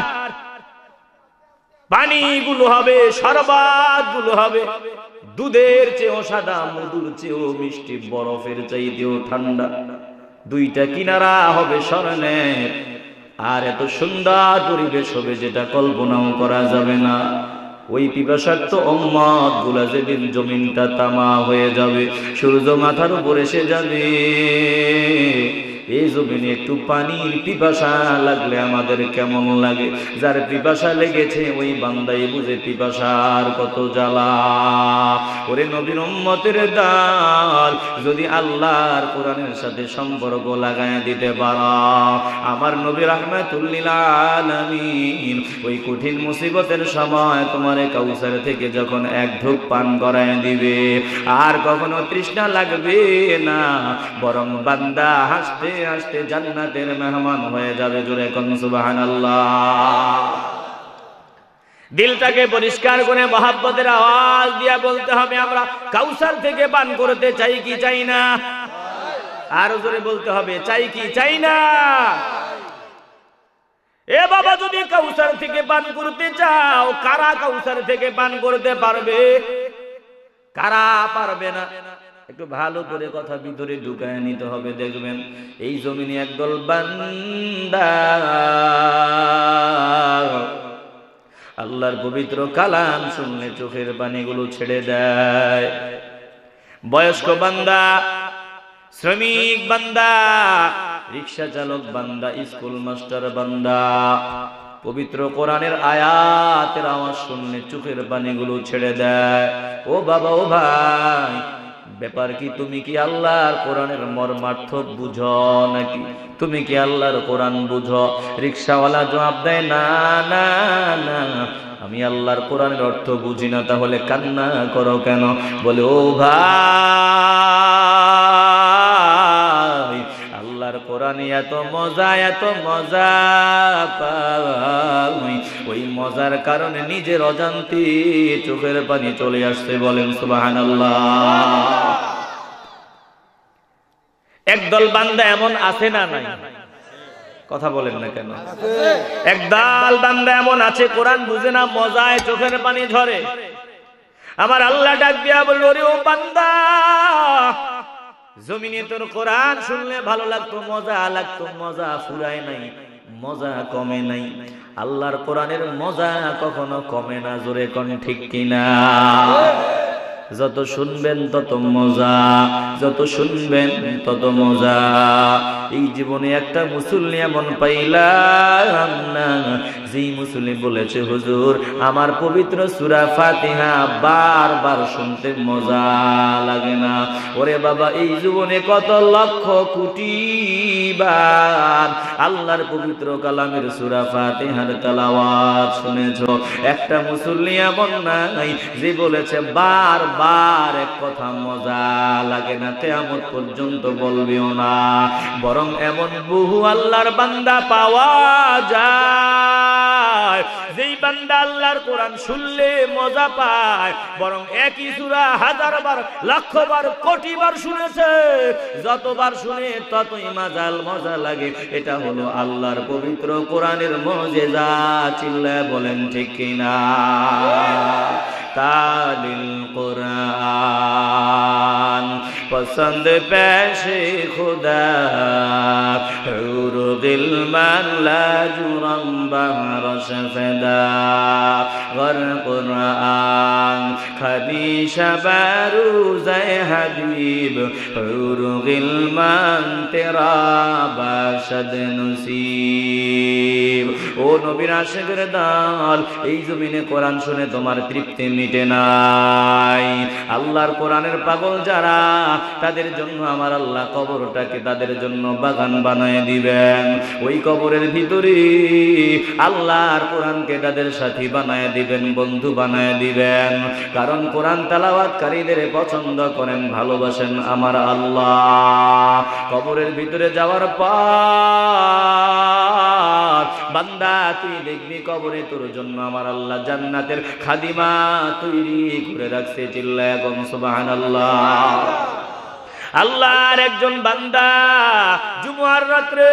পানিগুলো হবে, শরবতগুলো হবে দুধের চেয়েও সাদা, মধুর চেয়েও মিষ্টি, বরফের চাইতেও ঠান্ডা। দুইটা কিনারা হবে স্বর্ণের, আর এত সুন্দর পরিবেশ হবে যেটা কল্পনাও করা যাবে না। ওই পিপাসার্থ উম্মত গুলা যেদিন জমিনটা তামা হয়ে যাবে, সূর্য মাথার উপর এসে যাবে, এই জমিনে একটু পানির পিপাসা লাগলে আমাদের কেমন লাগে? যার পিপাসা লেগেছে ওই বান্দাই বুঝে পিপাসার কত জ্বালা। ওরে নবীর উম্মতের দল, যদি আল্লাহর কোরআনের সাথে সম্পর্ক লাগায় দিতে পারো, আমার নবী রাহমাতুল লিল আলামিন ওই কঠিন মুসিবতের সময় তোমারে কাউসার থেকে যখন এক ঢোক পান করায় দিবে, আর কখনো তৃষ্ণা লাগবে না, বরং বান্দা হাসতে হাসতে জান্নাতের মেহমান হয়ে যাবে। জোরে কোন সুবহানাল্লাহ। দিলটাকে পরিষ্কার করে মহব্বতের আওয়াজ দিয়া বলতে হবে, আমরা কাউসার থেকে পান করতে চাই কি চাই না? আরো জোরে বলতে হবে, চাই কি চাই না? এ বাবা, যদি কাউসার থেকে পান করতে চাও, কারা কাউসার থেকে পান করতে পারবে, কারা পারবে না? একটু ভালো করে কথা ভিতরে ঢুকায় নিতে হবে। দেখবেন এই জমিনে একদল বান্দা আল্লাহর পবিত্র কালাম শুনলে চোখের পানিগুলো ছেড়ে দেয়। বয়স্ক বান্দা, শ্রমিক বান্দা, রিক্সা চালক বান্দা, স্কুল মাস্টার বান্দা, পবিত্র কোরআনের আয়াতের আওয়াজ শুনলে চোখের পানিগুলো ছেড়ে দেয়। ও বাবা, ও ভাই, ব্যাপার কি? তুমি কি আল্লাহর কোরআনের মর্মার্থ বুঝো নাকি? তুমি কি আল্লাহর কোরআন বুঝো? রিকশাওয়ালা জবাব দেয়, না না না, আমি আল্লাহর কোরআনের অর্থ বুঝি না। তাহলে কান্না করো কেন? বলে, ও ভাই, আল্লাহর কোরআনে এত মজা, এত মজা পাই, ওই মজার কারণে নিজের অজান্তে চোখের পানি চলে আসছে। বলেন সুবহানাল্লাহ। একদল বান্দা এমন আছে না নাই? কথা বলেন না কেন? একদল বান্দা এমন আছে, কোরআন বুঝে না, মজায় চোখের পানি ঝরে। আমার আল্লাহ ডাক দিয়া বলল, ওরে ও বান্দা, জমিনে তোর কোরআন শুনলে ভালো লাগতো, মজা লাগতো, মজা ফুরায় নাই, মজা কমে নাই। আল্লাহর কোরআনের মজা কখনো কমে না। জোরে কোন ঠিক কিনা? যত শুনবেন তত মজা, যত শুনবেন তত মজা। এই জীবনে একটা মুসল্লি এমন পাইলাম না, যেই মুসল্লি বলেছে, হুজুর আমার পবিত্র সূরা ফাতিহা বারবার শুনতে মজা লাগে না। ওরে বাবা, এই জীবনে কত লক্ষ কোটি বার আল্লাহর পবিত্র কালামের সূরা ফাতিহার তেলাওয়াত শুনেছো, একটা মুসল্লি এমন নাই যে বলেছে বারবার এক কথা মজা লাগে না, কিয়ামত পর্যন্ত বলবেও না। বরং এমন বহু আল্লাহর বান্দা পাওয়া যায়, যেই বান্দা আল্লাহর কোরআন শুনলে মজা পায়, বরং একই সূরা হাজারবার, লক্ষবার, কোটিবার শুনেছে, যতবার শুনে ততই মজা লাগে। এটা হলো আল্লাহর পবিত্র কোরআনের মুজিজা। চিল্লায় বলেন ঠিক কিনা? তালিল কোরআন। पसंद पेशे खुदा हूर गिलमान लाजुरम बहर शफदा गर कुरान खदीशा बारूज़े हबीब हूर गिलमान तेरा बाशद नसीब। ओ नबीर आशिकेर दल, এই জমিনে কোরআন শুনে তোমার তৃপ্তি মিটে নাই। আল্লাহর কোরআনের পাগল যারা, তাদের জন্য আমার আল্লাহ কবরটাকে তাদের জন্য বাগান বানায় দিবেন। ওই কবরের ভিতরে আল্লাহর কোরআনকে তাদের সাথী বানায় দিবেন, বন্ধু বানায় দিবেন। কারণ কোরআন তেলাওয়াতকারীদের পছন্দ করেন, ভালোবাসেন আমার আল্লাহ। কবরের ভিতরে যাওয়ার পর বান্দা তুই দেখবি কবরে তোর জন্য আমার আল্লাহ জান্নাতের খাদিমা তৈরি করে রাখছে। চিল্লায়া গম সুবহানাল্লাহ। আল্লাহর একজন বান্দা জুমার রাত্রে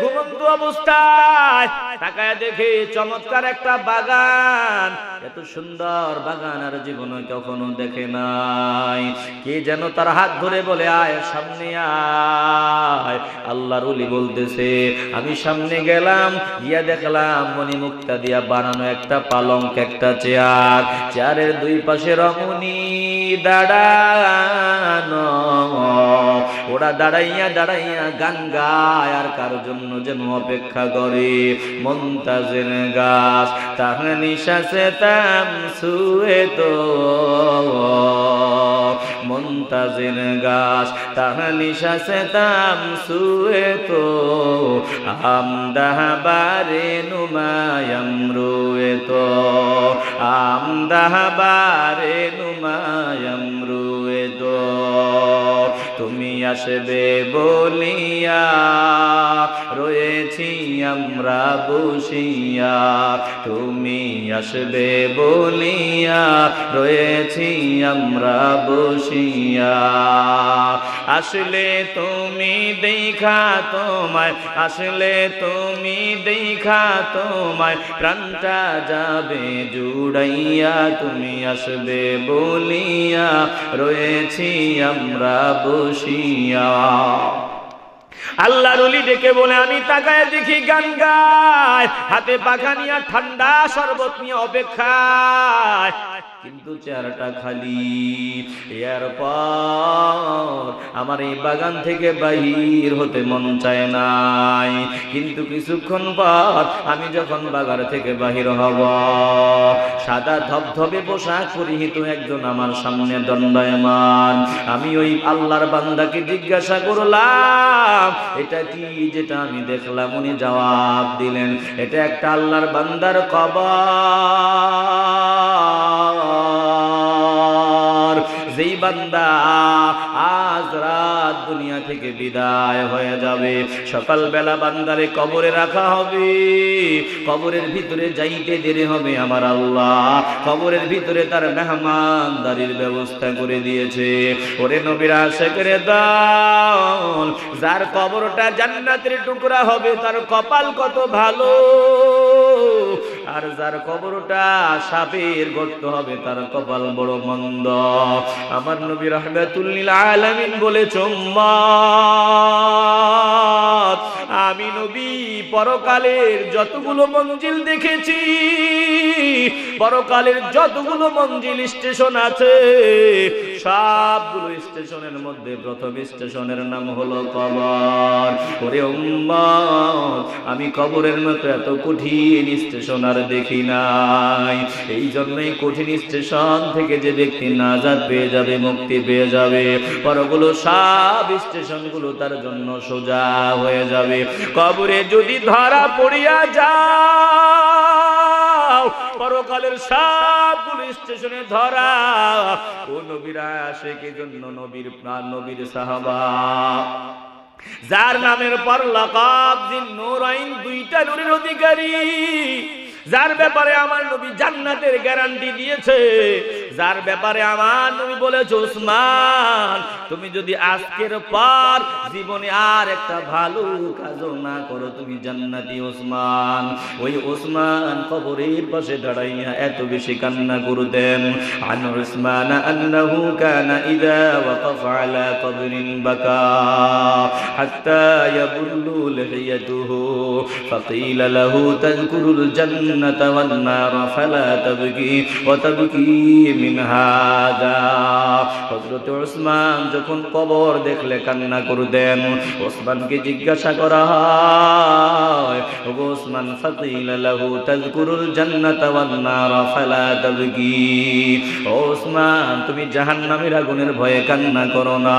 ঘুমন্ত অবস্থায় তাকায় দেখে চমৎকার একটা বাগান। এত সুন্দর বাগান আর জীবনে কখনো দেখে নাই। কে যেন তার হাত ধরে বলে, আয় সামনে আয়। আল্লাহর ওলি বলতেছে, আমি সামনে গেলাম, গিয়া দেখলাম মণিমুক্তা দিয়া বানানো একটা পালঙ্ক, একটা চেয়ার। চেয়ারের দুই পাশে রমণী দাঁড়ানো। ওরা দাঁড়াইয়া দাঁড়াইয়া গান গায় আর কার জন্য যেন অপেক্ষা করে। মুনতাজির গাছ তাহলে নিশাসে তাম সুয়ে তো, মুনতাজির গাছ তাহলে নিশাসে তাম সুয়ে তো, আমদাহ বারে নুমায়াম রুয়ে তো, আমদাহ বারে নুমায়াম রুয়ে তো। তুমি আসবে বলিয়া রয়েছি আমরা বসিয়া, তুমি আসবে বলিয়া রয়েছি আমরা বসিয়া। আসলে তুমি দেখা তোমায়, আসলে তুমি দেখা তোমায় প্রাণটা যাবে জুড়াইয়া। তুমি আসবে বলিয়া রয়েছি আমরা বসিয়া। আল্লাহর ওলি ডেকে বলে, আমি তাকায় দেখি গান গায়, হাতে পাখা নিয়ে ঠান্ডা শরবত নিয়ে অপেক্ষায়, কিন্তু চেহারাটা খালি। এরপর আমার এই বাগান থেকে বাহির হতে মন চায় নাই। কিন্তু কিছুক্ষণ পর আমি যখন বাগান থেকে বাহির হব, সাদা ধবধবে পোশাক পরিহিত একজন আমার সামনে দণ্ডায়মান। আমি ওই আল্লাহর বান্দাকে জিজ্ঞাসা করলাম, এটা কি যেটা আমি দেখলাম? উনি জবাব দিলেন, এটা একটা আল্লাহর বান্দার কবর। যেই বান্দা আজ রাত দুনিয়া থেকে বিদায় হয়ে যাবে, সকালবেলা বান্দারে কবরে রাখা হবে। কবরের ভিতরে যাইতে দেরি হবে আমার আল্লাহ কবরের ভিতরে তার মেহমানদারির ব্যবস্থা করে দিয়েছে। ওরে নবীর আশিকের দল, যার কবরটা জান্নাতের টুকরা হবে তার কপাল কত ভালো, আর যার কবরটা সাপের গর্ত হবে তার কপাল বড় মন্দ। আমার নবী রাহমাতুল লিল আলামিন বলেছেন, উম্মত আমি নবী পরকালের যতগুলো মঞ্জিল দেখেছি, পরকালের যতগুলো মঞ্জিল স্টেশন আছে, সবগুলো স্টেশনের মধ্যে প্রথম স্টেশনের নাম হলো কবর। ওরে উম্মত, আমি কবরের মতো এত কঠিন স্টেশন আর দেখি নাই। এই জন্যই কঠিন স্টেশন থেকে যে ব্যক্তি নাজাত পেয়ে যাবে, মুক্তি পেয়ে যাবে, পরগুলো সব স্টেশনগুলো তার জন্য সোজা হয়ে যাবে। কবরে যদি ধরা পড়িয়া যাও, পরকালের সবগুলো স্টেশনে ধরা। ও নবীর আশিকের জন্য নবীর প্রাণ, নবীর সাহাবা, যার নামের পর লাকাব জিন্নুরাইন, দুইটা নূরের অধিকারী, যার ব্যাপারে আমার নবী জান্নাতের গ্যারান্টি দিয়েছে, যার ব্যাপারে আমার নবী বলেছে ওসমান তুমি যদি আজকের পর জীবনে আর একটা ভালো কাজও না করো তুমি জান্নাতি ওসমান। ওই ওসমান কবরের পাশে দাঁড়াইয়া এত বেশি কান্না করতেন। আন উসমান আন্নাহু কানা ইযা ওয়াকাফা আলা কবরিন বাকা হাত্তা ইয়াবুল্লু লিহিয়াতুহু ফাকিলা লাহু তাযকুরুল জান্নাতা ওয়ান নার ফালা তাবকি ওয়া তাবকি মিন হাদা। হযরত উসমান যখন কবর দেখলে কান্না করতেন। ওসমানকে জিজ্ঞাসা করা হয় ও ওসমান ফাকিলা লাহু তাযকুরুল জান্নাতা ওয়ান নার ফালা তাবকি, ওসমান তুমি জাহান্নামের আগুনের ভয়ে কান্না করো না,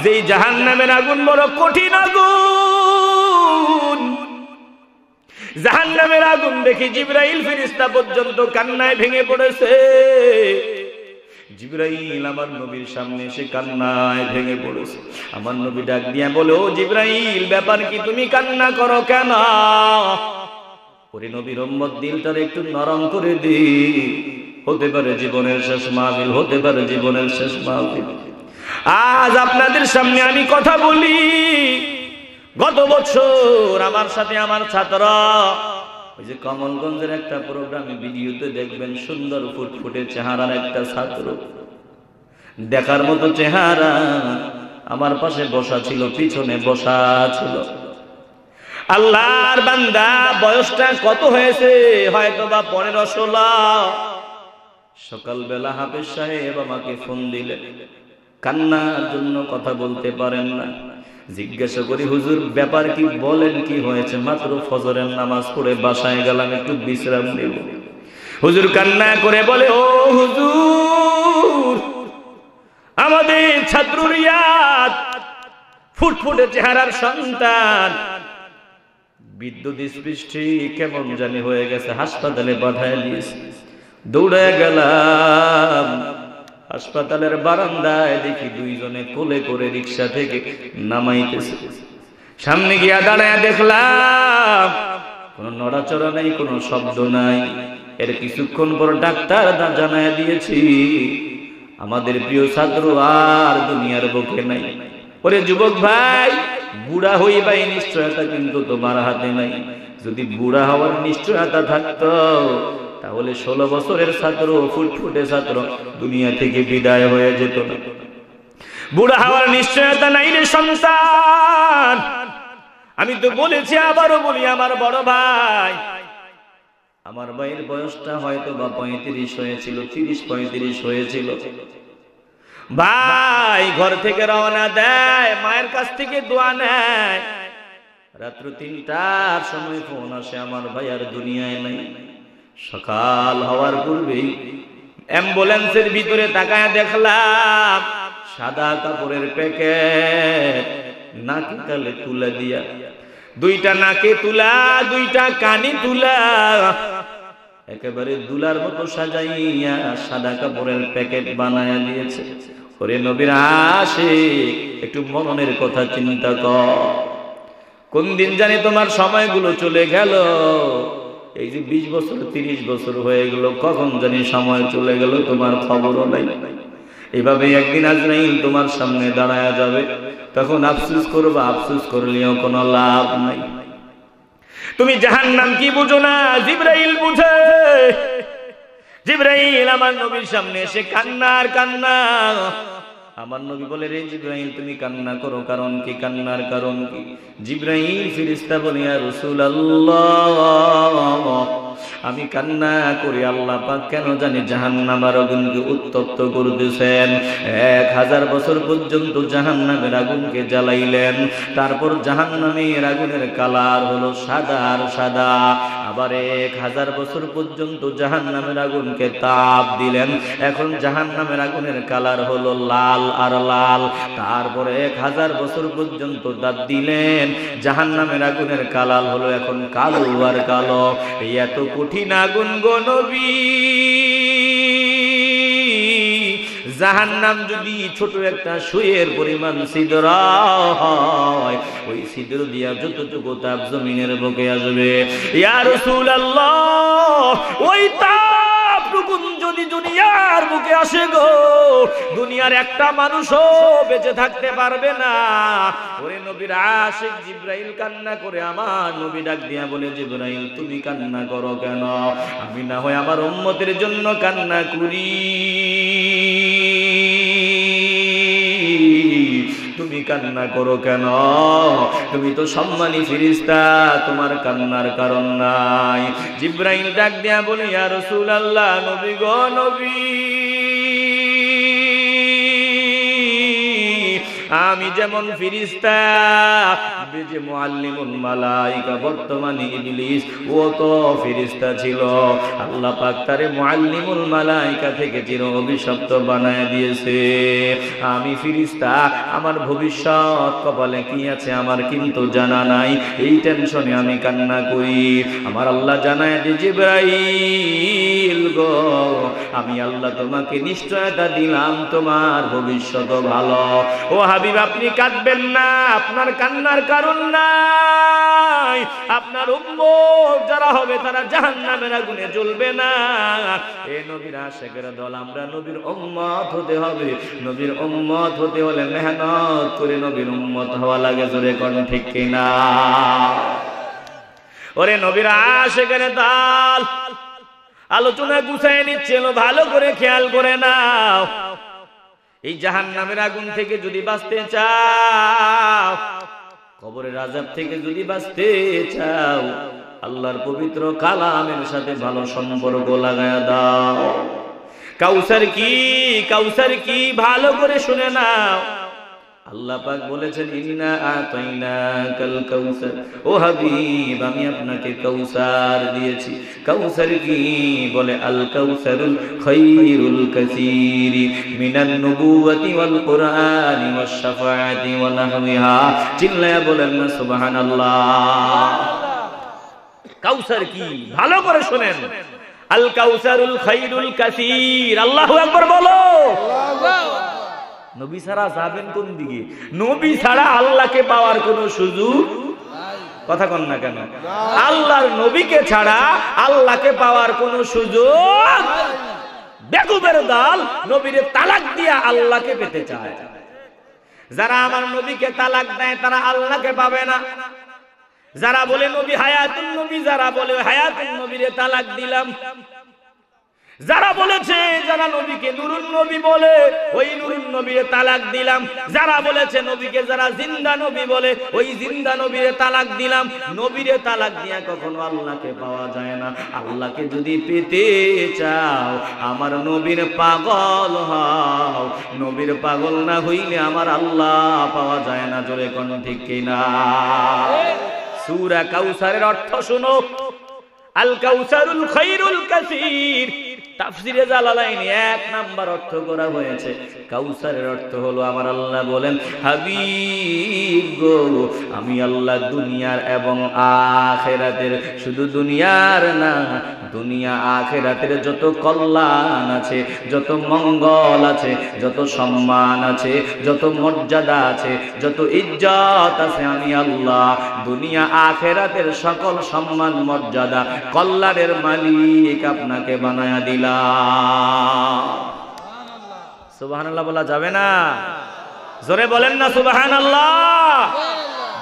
যেই জাহান্নামের আগুন বড় কঠিন আগুন। জাহান্নামের আগুন দেখি জিবরাইল ফেরেশতা পর্যন্ত কান্নায় ভেঙে পড়েছে। জিবরাইল আমার নবীর সামনে এসে কান্নায় ভেঙে পড়েছে। আমার নবী ডাক দিয়া বলে ও জিবরাইল ব্যাপার কি, তুমি কান্না করো কেন? ওরে নবীর উম্মত দিলটারে একটু নরম করে দি, হতে পারে জীবনের শেষ মাহফিল, হতে পারে জীবনের শেষ মাহফিল। আজ আপনাদের সামনে আমি কথা বলি, গত বছর আমার সাথে আমার ছাত্ররা ওই যে কমলগঞ্জের একটা প্রোগ্রামে ভিডিওতে দেখবেন সুন্দর ফুটফুটে চেহারার একটা ছাত্র, দেখার মতো চেহারা, আমার পাশে বসা ছিল, পিছনে বসা ছিল। আল্লাহর বান্দা বয়সটা কত হয়েছে, হয়তো বা 15-16। সকালবেলা হাফেজ সাহেব আমাকে ফোন দিলেন, কান্নার জন্য কথা বলতে পারেন না। জিজ্ঞাসা করি হুজুর ব্যাপার কি, বলেন কি হয়েছে? মাত্র ফজরের নামাজ পড়ে বাসায় গেলাম, একটু বিশ্রাম নেব। হুজুর কান্না করে বলে ও হুজুর আমাদের ছাত্র রিয়াদ ফুটফুটে চেহারার সন্তান বিদ্যুৎ স্পৃষ্টি কেমন জানি হয়ে গেছে, হাসপাতালে পাঠায় দিয়েছে। দৌড়ে গেলাম হাসপাতালের বারান্দায়, দেখি দুইজনে কোলে করে রিক্সা থেকে নামাইতেছে। সামনে গিয়া দাঁড়ায় দেখলাম কোন নড়াচড়া নাই, কোন শব্দ নাই। এর কিছুক্ষণ পর ডাক্তার জানায় দিয়েছি আমাদের প্রিয় ছাত্র আর দুনিয়ার বুকে নাই। ওরে যুবক ভাই, বুড়া হইবাই নিশ্চয়তা কিন্তু তোমার হাতে নাই। যদি বুড়া হওয়ার নিশ্চয়তা থাকতো তাহলে 16 বছরের ছাত্র, ফুটফুটে ছাত্র দুনিয়া থেকে বিদায় হয়ে যেত না। বুড়া হওয়ার নিশ্চয়তা নাই রে সন্তান। আমি তো বলেছি, আবারও বলি, আমার বড় ভাই, আমার ভাইয়ের বয়সটা হয়তো বা 35 হয়েছিল, 30-35 হয়েছিল। ভাই ঘর থেকে রওনা দেয়, মায়ের কাছ থেকে দোয়া নেয়। রাত্র 3টার সময় ফোন আসে, আমার ভাই আর দুনিয়ায় নাই। সকাল হওয়ার পূর্বেই অ্যাম্বুলেন্সের ভিতরে তাকায় দেখলাম সাদা কাপড়ের প্যাকেট, নাকে কালে তুলা দিয়া, 2টা নাকে তুলা, 2টা কানে তুলা, একেবারে দুলার মতো সাজাইয়া সাদা কাপড়ের প্যাকেট বানায়া দিয়েছে। ওরে নবীর আশিক, একটু মননের কথা চিন্তা কর। কোন দিন জানি তোমার সময়গুলো চলে গেল। এই যে 20 বছর 30 বছর হয়ে গেল, কখন জানি সময় চলে গেল, তোমার খবরও নাই। এইভাবে একদিন আজরাইল তোমার সামনে দাঁড়ায়া যাবে, তখন আফসোস করবা, আফসোস করলেও কোনো লাভ নাই। তুমি জাহান্নাম কি বুঝো না, জিবরাইল বুঝে। জিবরাইল আমার নবীর সামনে এসে কান্নার কান্না। আমার নবী বলে রে জিবরাইল তুমি কান্না করো, কারণ কি, কান্নার কারণ কি? জিবরাইল ফেরেশতা বলে ইয়া রাসূলুল্লাহ আমি কান্না করি আল্লাহ পাক কেন জানি জাহান্নামের আগুনকে উত্তপ্ত করতেছেন। 1000 বছর পর্যন্ত জাহান্নামের আগুনকে জ্বালাইলেন, তারপর জাহান্নামের আগুনের কালার হলো সাদা আর সাদা। আবার 1000 বছর পর্যন্ত জাহান্নামের আগুনকে তাপ দিলেন, এখন জাহান্নামের আগুনের কালার হলো লাল আর লাল। তারপরে 1000 বছর পর্যন্ত তাপ দিলেন, জাহান্নামের আগুনের কালার হলো এখন কালো আর কালো। এত কঠিন আগুন গো নবী। জাহান্নাম যদি ছোট একটা সুইয়ের পরিমাণ ছিদ্র হয়, ওই ছিদ্র দিয়া যতটুকু তাপ জমিনের বুকে আসবে, ইয়া রাসূলুল্লাহ ওই তাপটুকু যদি দুনিয়ার বুকে আসে গো, দুনিয়ার একটা মানুষও বেঁচে থাকতে পারবে না। ওরে নবীর আশিক জিবরাইল কান্না করে আমার নবী ডাক দিয়া বলে, জিবরাইল তুমি কান্না করো কেন? আমি না হয় আমার উম্মতের জন্য কান্না করি, তুমি কান্না করো কেন? তুমি তো সম্মানী ফেরেশতা, তোমার কান্নার কারণ নাই। জিবরাইল ডাক দিয়া বলে, ইয়া রাসূলুল্লাহ, নবী গো নবী, আমি যেমন ফেরেশতা, যে মুআল্লিমুল মালায়েকা বর্তমানে ইবলিস ও তো ফেরেশতা ছিল। আল্লাহ পাক তারে মুআল্লিমুল মালায়েকা থেকে চির অভিশপ্ত বানায় দিয়েছে। আমি ফেরেশতা, আমার ভবিষ্যৎ কপালে কি আছে আমার কিন্তু জানা নাই, এই টেনশনে আমি কান্না করি। আমার আল্লাহ জানায় যে, জিবরাইল গো, আমি আল্লাহ তোমাকে নিশ্চয়তা দিলাম, তোমার ভবিষ্যৎ ভালো। ও হাবিব, আপনি কাঁদবেন না, আপনার কান্নার কারণ নাই। আপনার উম্মত যারা হবে তারা জাহান্নামের আগুনে জ্বলবে না। এ নবীর আশিকের দল, আমরা নবীর উম্মত হতে হবে। নবীর উম্মত হতে হলে মেহনত করে নবীর উম্মত হওয়া লাগে। জোরে কোন ঠিক কিনা? ওরে নবীর আশিকের দল, আলোচনা গুছায় নিচ্ছিল, ভালো করে খেয়াল করে নাও। এই জাহান্নামের আগুন থেকে যদি বাঁচতে চাও, কবরের আযাব থেকে যদি বাঁচতে চাও, আল্লাহর পবিত্র কালামের সাথে ভালো সম্পর্ক লাগায়া দাও। কাউসার কি, কাউসার কি, ভালো করে শুনে নাও। আল্লাহ পাক বলেছেন, ইন্না আতাইনাকাল কাউসার, ও হাবিব আমি আপনাকে কাউসার দিয়েছি। কাউসার কি? বলে আল কাউসারুল খায়রুল কাসীর মিনান নবুওয়াতি ওয়াল কুরআনি ওয়াশ শাফাআতি ওয়া নাহওয়িহা। চিল্লায়া বলেন না সুবহানাল্লাহ। কাউসার কি? ভালো করে শুনেন। আল কাউসারুল খায়রুল কাসীর। আল্লাহু আকবার বলো। নবী ছাড়া যাবেন কোন দিকে? নবী ছাড়া আল্লাহকে পাওয়ার কোন সুযোগ, কথা কন না কেন? আল্লাহর নবীকে ছাড়া আল্লাহকে পাওয়ার কোন সুযোগ। বেকুবের দল নবীরে তালাক দিয়া আল্লাহকে পেতে চায়। যারা আমার নবীকে তালাক দেয় তারা আল্লাহকে পাবে না। যারা বলে নবী হায়াতুন নবী, যারা বলে হায়াতুন নবীরে তালাক দিলাম, যারা বলেছে যারা নবীকে নুরুন নবী বলে ওই নুরুন নবীরে তালাক দিলাম, যারা বলেছে নবীকে যারা জিন্দা নবী বলে ওই জিন্দা নবীরে তালাক দিলাম। নবীরে তালাক দিয়া কখনো আল্লাহকে পাওয়া যায় না। আল্লাহকে যদি পেতে চাও আমার নবীর পাগল হও। নবীর পাগল না হইলে আমার আল্লাহ পাওয়া যায় না। জোরে কোন ঠিক কিনা? সূরা কাউসারের অর্থ শুনো। আল কাউসারুল খায়রুল কাসীর। তাফসিরে জালালাইনে 1 নাম্বার অর্থ করা হয়েছে। কাউসারের অর্থ হলো, আমার আল্লাহ বলেন, হাবিব গো আমি আল্লাহ দুনিয়ার এবং আখিরাতের, শুধু দুনিয়ার না দুনিয়া আখিরাতের যত কল্যাণ আছে, যত মঙ্গল আছে, যত সম্মান আছে, যত মর্যাদা আছে, যত ইজ্জত আছে, আমি আল্লাহ দুনিয়া আখিরাতের সকল সম্মান মর্যাদা কল্যাণের মালিক আপনাকে বানায়া দিলাম। সুবহানাল্লাহ বলা যাবে না? জোরে বলেন না সুবহানাল্লাহ।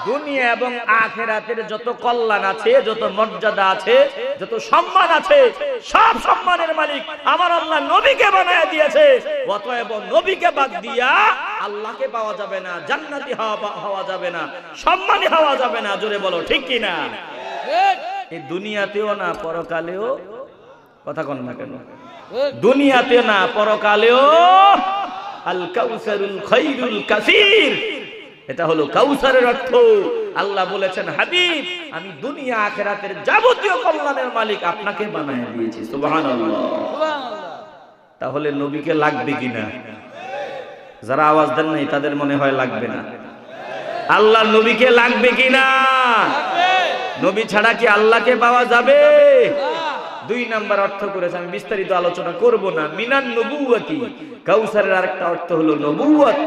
দুনিয়া এবং আখিরাতের যত কল্যাণ আছে, যত মর্যাদা আছে, যত সম্মান আছে, সব সম্মানের মালিক আমার আল্লাহ নবীকে বানায়া দিয়েছে। অতএব নবীকে বাদ দিয়া আল্লাহকে পাওয়া যাবে না, জান্নাতি হওয়া যাবে না, সম্মানী হওয়া যাবে না। জোরে বলো ঠিক কি না? এই দুনিয়াতেও না পরকালেও, কথা কন না কেন? দুনিয়াতে না পরকালেও আল কাউসারুল খায়রুল কাসীর। এটা হলো কাউসারের অর্থ। আল্লাহ বলেছেন, হাবিব আমি দুনিয়া আখিরাতের যাবতীয় কল্যাণের মালিক আপনাকে বানায় দিয়েছি। সুবহানাল্লাহ। তাহলে নবীকে লাগবে কিনা? যারা আওয়াজ দেন নাই তাদের মনে হয় লাগবে না। আল্লাহর নবীকে লাগবে কিনা? নবী ছাড়া কি আল্লাহকে পাওয়া যাবে? 2 নাম্বার অর্থ করেছে, আমি বিস্তারিত আলোচনা করব না। মিনান নবুওয়াতি, কাউসারের আরেকটা অর্থ হলো নবুওয়াত।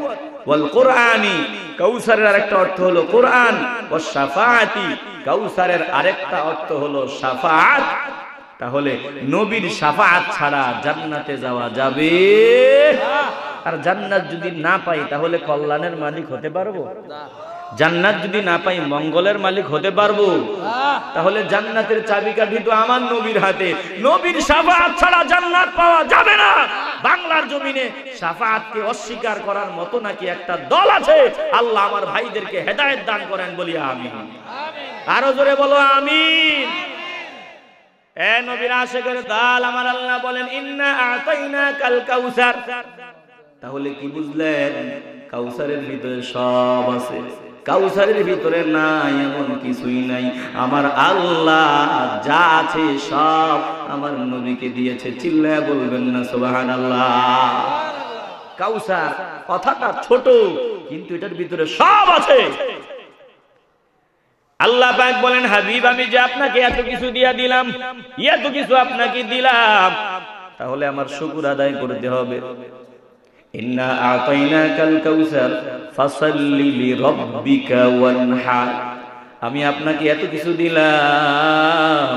ওয়াল কুরআনি, কাউসারের আরেকটা অর্থ হলো কুরআন। ওয়াস শাফাআতি, কাউসারের আরেকটা অর্থ হলো শাফাআত। তাহলে নবীর শাফাআত ছাড়া জান্নাতে যাওয়া যাবে? আর জান্নাত যদি না পাই তাহলে কল্যাণের মালিক হতে পারবো? জান্নাত যদি না পাই মঙ্গলের মালিক হতে পারবো? তাহলে জান্নাতের চাবিকাঠি তো আমার নবীর হাতে। নবীর শাফাআত ছাড়া জান্নাত পাওয়া যাবে না। বাংলার জমিনে শাফাআতকে অস্বীকার করার মতো নাকি একটা দল আছে। আল্লাহ আমার ভাইদেরকে হেদায়েত দান করেন, বলি আমিন। আরো জোরে বলো আমিন। এ নবীর আশিকের দল, আমার আল্লাহ বলেন ইন্না আতাইনাকাল কাউসার। তাহলে কি বুঝলেন? কাউসারের ভিতরে সব আছে। কাউসারের ভিতরে নাই এমন কিছুই নাই। আমার আল্লাহ যা আছে সব আমার নবীকে দিয়েছে। চিল্লায়া বলবেন না সুবহানাল্লাহ। কাউসার কথাটা ছোট, কিন্তু এটার ভিতরে সব আছে। আল্লাহ পাক বলেন, হাবিব আমি যে আপনাকে এত কিছু দিয়া দিলাম, এত কিছু আপনাকে দিলাম, তাহলে আমার শুকর আদায় করতে হবে। ইন্না আতাইনাকাল কাউসার ফাসাল্লি লিরাব্বিকা ওয়ানহার। আমি আপনাকে এত কিছু দিলাম,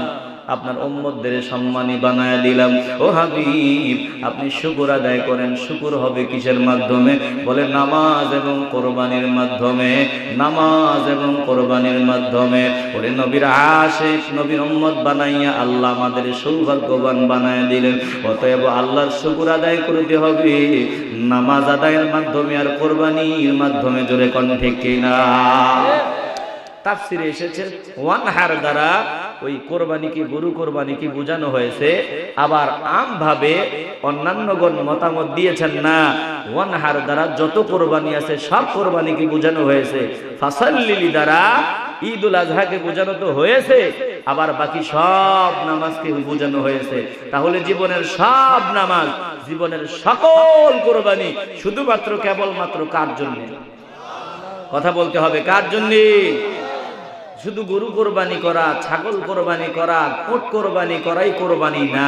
আপনার উম্মতদের সম্মানী বানায় দিলাম। ও হাবিব আপনি শুকর আদায় করেন। শুকর হবে কিসের মাধ্যমে? বলে নামাজ এবং কোরবানির মাধ্যমে। নামাজ এবং কোরবানির মাধ্যমে। ওরে নবীর আশিক, নবীর উম্মত বানাইয়া আল্লাহ আমাদের সৌভাগ্যবান বানায় দিলেন। অতএব আল্লাহর শুকর আদায় করতে হবে নামাজ আদায়ের মাধ্যমে আর কোরবানির মাধ্যমে। জোরে কোন ঠিক কিনা? তাফসিরে এসেছে ওয়ানহার দ্বারা ওই কোরবানিকে, গরু কোরবানিকে বোঝানো হয়েছে। আবার আমভাবে অন্যান্যগণ মতামত দিয়েছেন না, ওয়ানহার দ্বারা যত কোরবানি আছে সব কোরবানিকে বোঝানো হয়েছে। ফাসাল্লি দ্বারা ঈদুল আজহাকে বোঝানো তো হয়েছে, আবার বাকি সব নামাজকে বোঝানো হয়েছে। তাহলে জীবনের সব নামাজ, জীবনের সকল কোরবানি শুধুমাত্র কেবলমাত্র কার জন্য? কথা বলতে হবে, কার জন্য? শুধু গরু কোরবানি করা, ছাগল কোরবানি করা, কোট কোরবানি করাই কোরবানি না,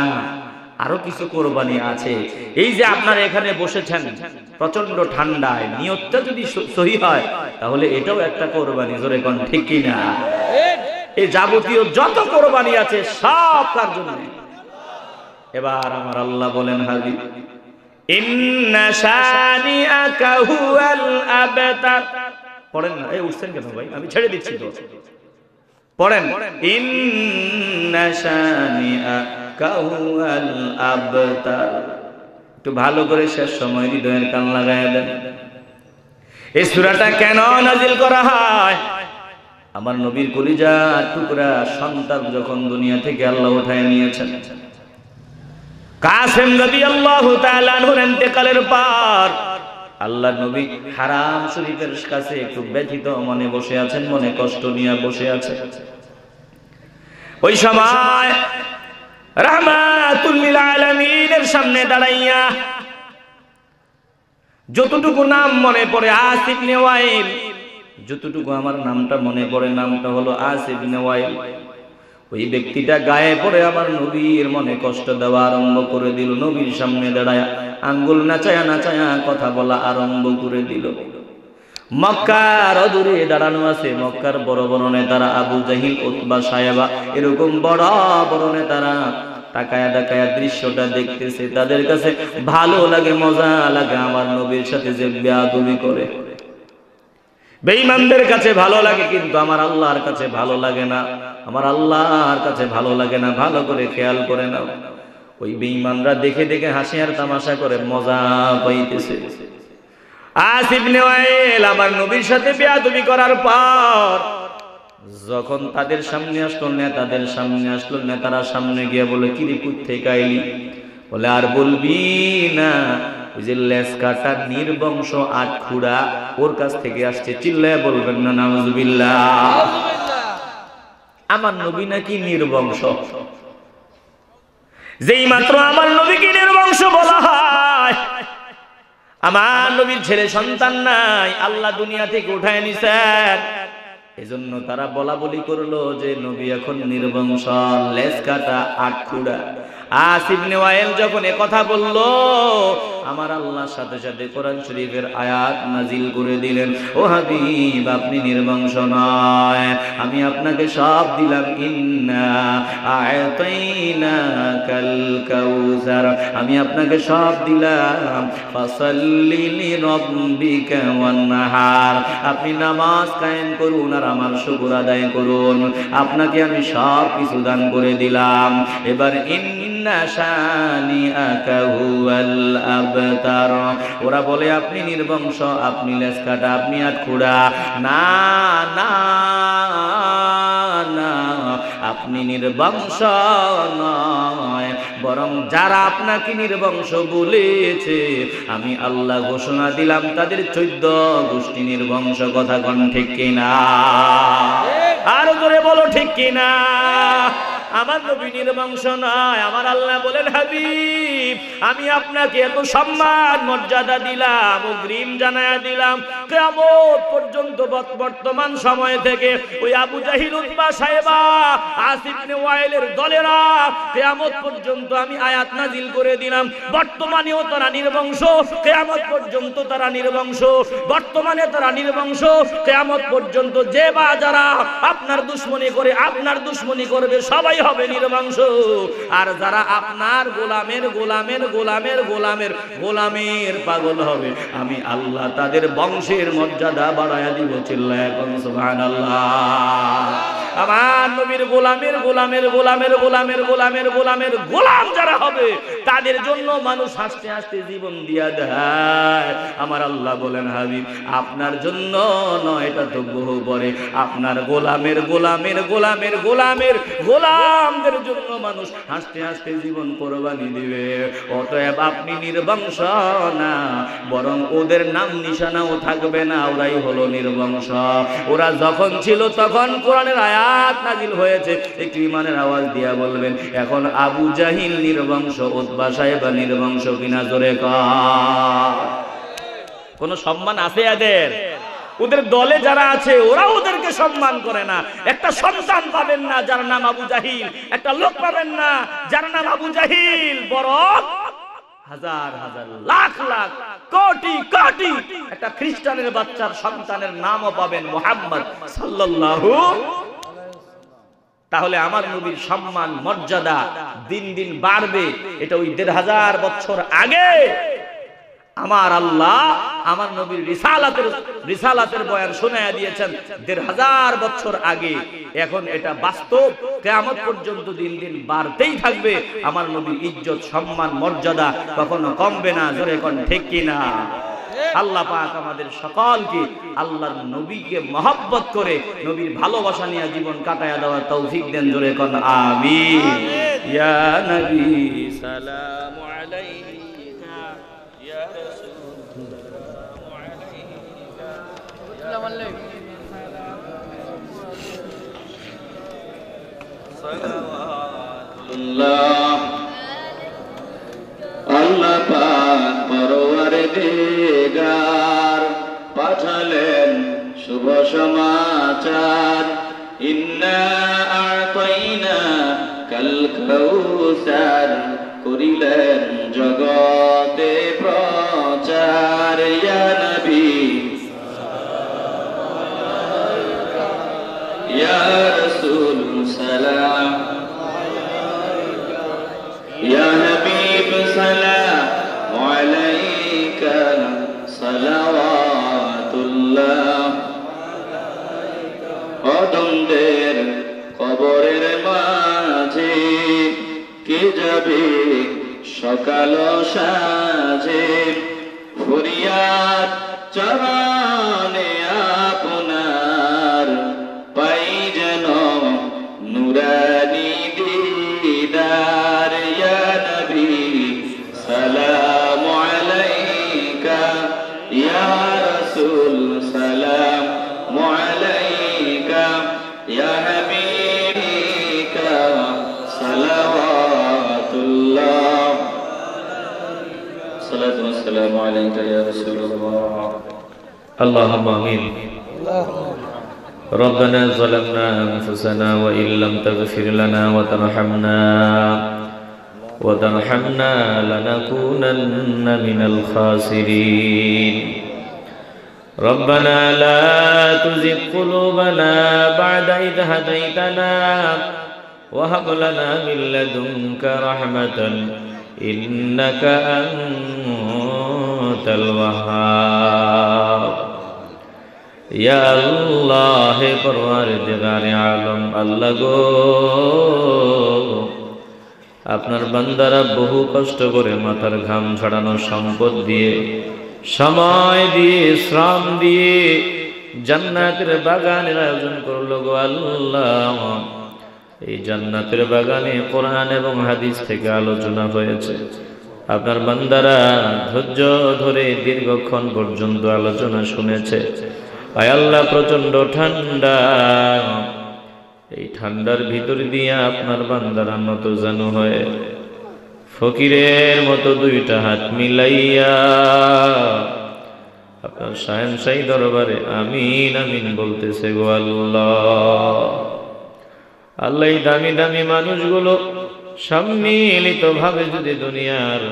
আরো কিছু কোরবানি আছে। এই যে আপনারা এখানে বসেছেন প্রচন্ড ঠান্ডায়, নিয়তটা যদি সহি হয় তাহলে এটাও একটা কোরবানি। জোরে কোন ঠিক কিনা? এই যাবতীয় যত কোরবানি আছে সব কার জন্য? এবার আমার আল্লাহ বলেন, হাবিব ইন্না শানিআকা হুয়াল আবতার। পড়েন না, এই উঠছেন কেন ভাই? আমি ছেড়ে দিচ্ছি তো, পড়েন। ইন্না শানিআকা হুয়াল আবতার। একটু ভালো করে শেষ সময় হৃদয়ের কান লাগায় দেন। এই সূরাটা কেন নাজিল করা হয়? আমার নবীর কলিজা টুকরা সন্তান যখন দুনিয়া থেকে আল্লাহ উঠায় নিয়েছেন, কাসেম রাদিয়াল্লাহু তাআলা আনহুর ইন্তেকালের পর আল্লাহ নবী হারাম শরীফের কাছে একটু ব্যথিত মনে বসে আছেন, মনে কষ্ট নিয়ে বসে আছেন। ওই সময় রাহমাতুল লিল আলামিনের সামনে দাঁড়াইয়া যতটুকু নাম মনে পড়ে আস ইবনে ওয়াইল, যতটুকু আমার নামটা মনে পড়ে, নামটা হলো আস ইবনে ওয়াইল। ওই ব্যক্তিটা গায়ে পড়ে আমার নবীর মনে কষ্ট দেওয়া আরম্ভ করে দিল। নবীর সামনে দাঁড়ায় আঙ্গুল নাচায়া নাচায়া কথা বলা আরম্ভ করে দিল। মক্কার অদূরে দাঁড়ানো আছে মক্কার বড় বড় নেতারা, আবু জাহিল, উতবা, সায়বা, এরকম বড় বড় নেতারা তাকায়া তাকায়া দৃশ্যটা দেখতেছে। তাদের কাছে ভালো লাগে, মজা লাগে আমার নবীর সাথে যে বেয়াদবি করে। বেঈমানদের কাছে ভালো লাগে, কিন্তু আমার আল্লাহর কাছে ভালো লাগে না। আমার আল্লাহর কাছে ভালো লাগে না। ভালো করে খেয়াল করে নাও। ওই বেঈমানরা দেখে দেখে হাসি আর তামাশা করে মজা পাইতেছে। আস ইবনে ওয়াইল আমার নবীর সাথে বেয়াদবি করার পর যখন তাদের সামনে আসলো, নেতাদের সামনে আসলো, নেতারা সামনে গিয়ে বলে, কিরে কোত্থেকে আইলি? বলে আর বলবি না, ওই যে লেজ কাটা নির্বংশ আটখুড়া ওর কাছ থেকে আসছে। চিল্লায় বলবেন না নাউজুবিল্লাহ। আমার নবী নাকি নির্বংশ? যেই মাত্র আমার নবীকে নির্বংশ বলা হয়, আমার নবীর ছেলে সন্তান নাই, আল্লাহ দুনিয়া থেকে উঠায় নিছেন। এজন্য তারা বলা বলি করলো যে নবী এখন নির্বংশ, লেজ কাটা আটখুড়া। আস ইবনে ওয়াইল যখন এ কথা বলল, আমার আল্লাহর সাথে সাথে কোরআন শরীফের আয়াত নাজিল করে দিলেন, ও হাবিব আপনি নির্বংশ নয়, আমি আপনাকে সব দিলাম। ইন্না আ'তাইনাকাল কাউসার, আমি আপনাকে সব দিলাম। ফাসাল্লি লিরাব্বিকা ওয়ানহার, আপনি নামাজ কায়েম করুন আর আমার শুকর আদায় করুন, আপনাকে আমি সব কিছু দান করে দিলাম। এবার ইন্না শানিআকা হুয়াল আবতার, ওরা বলে আপনি নির্বংশ, আপনি লেজ কাটা, আপনি আটখুড়া। না না না, আপনি নির্বংশ নয়, বরং যারা আপনাকে নির্বংশ বলেছে আমি আল্লাহ ঘোষণা দিলাম তাদের 14 গোষ্ঠী নির্বংশ। কথা কোন ঠিক কিনা? আরো জোরে বলো ঠিক কিনা? আমার নবী নির্বংশ নয়। আমার আল্লাহ বলেন, হাবিব আমি আপনাকে এত সম্মান মর্যাদা দিলাম, অগ্রিম জানায়া দিলাম, কিয়ামত পর্যন্ত বর্তমান সময় থেকে ওই আবু জাহিল, উতবা, সাইবা, আসিফ ইবনে ওয়াইলের দলেরা কিয়ামত পর্যন্ত আমি আয়াত নাজিল করে দিলাম, বর্তমানেও তারা নির্বংশ, কিয়ামত পর্যন্ত তারা নির্বংশ, বর্তমানে তারা নির্বংশ, কিয়ামত পর্যন্ত যে বা যারা আপনার দুশমনি করে, আপনার দুশমনি করবে, সবাই হবে নির্বংশ। আর যারা আপনার গোলামের গোলামের গোলামের গোলামের গোলামের পাগল হবে, আমি আল্লাহ তাদের বংশের মর্যাদা বাড়ায়া দিব। চিল্লায়া এখন সুবহানাল্লাহ। আমার নবীর গোলামের গোলামের গোলামের গোলামের গোলামের গোলামের গোলাম যারা হবে তাদের জন্য মানুষ হাসতে হাসতে জীবন দিয়া দেয়। আমার আল্লাহ বলেন, হাবিব আপনার জন্য নয়, এটা তো বহু পরে, আপনার গোলামের গোলামের গোলামের গোলামের গোলামদের জন্য মানুষ হাসতে হাসতে জীবন কোরবানি দিবে। অতএব আপনি নির্বংশ না, বরং ওদের নাম নিশানাও থাকবে না, ওরাই হলো নির্বংশ। ওরা যখন ছিল তখন কোরআনের আয়াত নাজিল হয়েছে, একটু ইমানের আওয়াজ দিয়া বলবেন এখন আবু জাহিল নির্বংশ, উতবা সাইবা নির্বংশ কিনা? জোরে কর। কোন সম্মান আছে এদের? ওদের দলে যারা আছে ওরা ওদেরকে সম্মান করে না। একটা সন্তান পাবেন না যার নাম আবু জাহিল, একটা লোক পাবেন না যার নাম আবু জাহিল, বরং হাজার হাজার লাখ লাখ কোটি কোটি একটা খ্রিস্টানের বাচ্চার সন্তানের নামও পাবেন মুহাম্মদ সাল্লাল্লাহু। তাহলে আমার নবীর সম্মান মর্যাদা দিন দিন বাড়বে। এটা ওই 1500 বছর আগে আমার আল্লাহ আমার নবীর রিসালাতের বয়ান শোনায়া দিয়েছেন 1500 বছর আগে। এখন এটা বাস্তব, কিয়ামত পর্যন্ত দিন দিন বাড়তেই থাকবে। আমার নবীর ইজ্জত সম্মান মর্যাদা কখনো কমবে না। জোরে কোন ঠিক কিনা? আল্লাহ পাক আমাদের সকলকে আল্লাহর নবীকে মহব্বত করে নবীর ভালোবাসা নিয়ে জীবন কাটায়া দেওয়ার তৌফিক দেন। জোরে কোন আমিন। ইয়া নবী সালামু আলাইকা, ইয়া রাসূল সালামু আলাইকা, সালাওয়াতুল্লাহ। আল্লাহ পাক পরওয়ারদিগার পাঠালেন শুভ সমাচার, ইন্না আ'তাইনা কাল কাউসার, করিলেন জগতে প্রচার। ইয়া নবী ইয়া রাসূল সালাম, ইয়া হাবিব সালাম আলাইকা, সালাওয়াতুল্লাহ। অদমদের কবরের মাঝে কে যাবে সকাল সাজে, ফরিয়াদ চরণে আপনার, পাই যেন নুরানি দিদার। ইয়া নবী সালামু আলাইকা, ইয়া রাসূল সালামু আলাইকা, ইয়া হাবিবিকা সালাওয়াতুল্লাহ। সালাতু ওয়াসসালামু আলাইকা ইয়া রাসূলুল্লাহ। আল্লাহুম্মা আমিন। ربنا ظلمنا أنفسنا وإن لم تغفر لنا وترحمنا وترحمنا لنكونن من الخاسرين ربنا لا تزغ قلوبنا بعد إذ هديتنا وهب لنا من لدنك رحمة إنك أنت الوهاب يا الله পরওয়ারদিগার আলম আল্লাহ গো আপনার বান্দারা বহু কষ্ট করে মাথার ঘাম ঝরানো সম্পদ দিয়ে সময় দিয়ে শ্রম দিয়ে জান্নাতের বাগানের আয়োজন করলো গো আল্লাহ এই জান্নাতের বাগানে কোরআন এবং হাদিস থেকে আলোচনা হয়েছে আপনার বান্দারা ধৈর্য ধরে দীর্ঘক্ষণ পর্যন্ত আলোচনা শুনেছে আয় আল্লাহ প্রচন্ড ঠান্ডা এই ঠান্ডার ভিতর দিয়ে আপনার বান্দারা নত জানু হয়ে ফকিরের মতো দুইটা হাত মিলাইয়া আপনার শাহেনশাহী দরবারে আমিন আমিন বলতেছে গো আল্লাহ আল্লাহ এই দামি দামি মানুষগুলো সম্মিলিত ভাবে যদি দুনিয়ার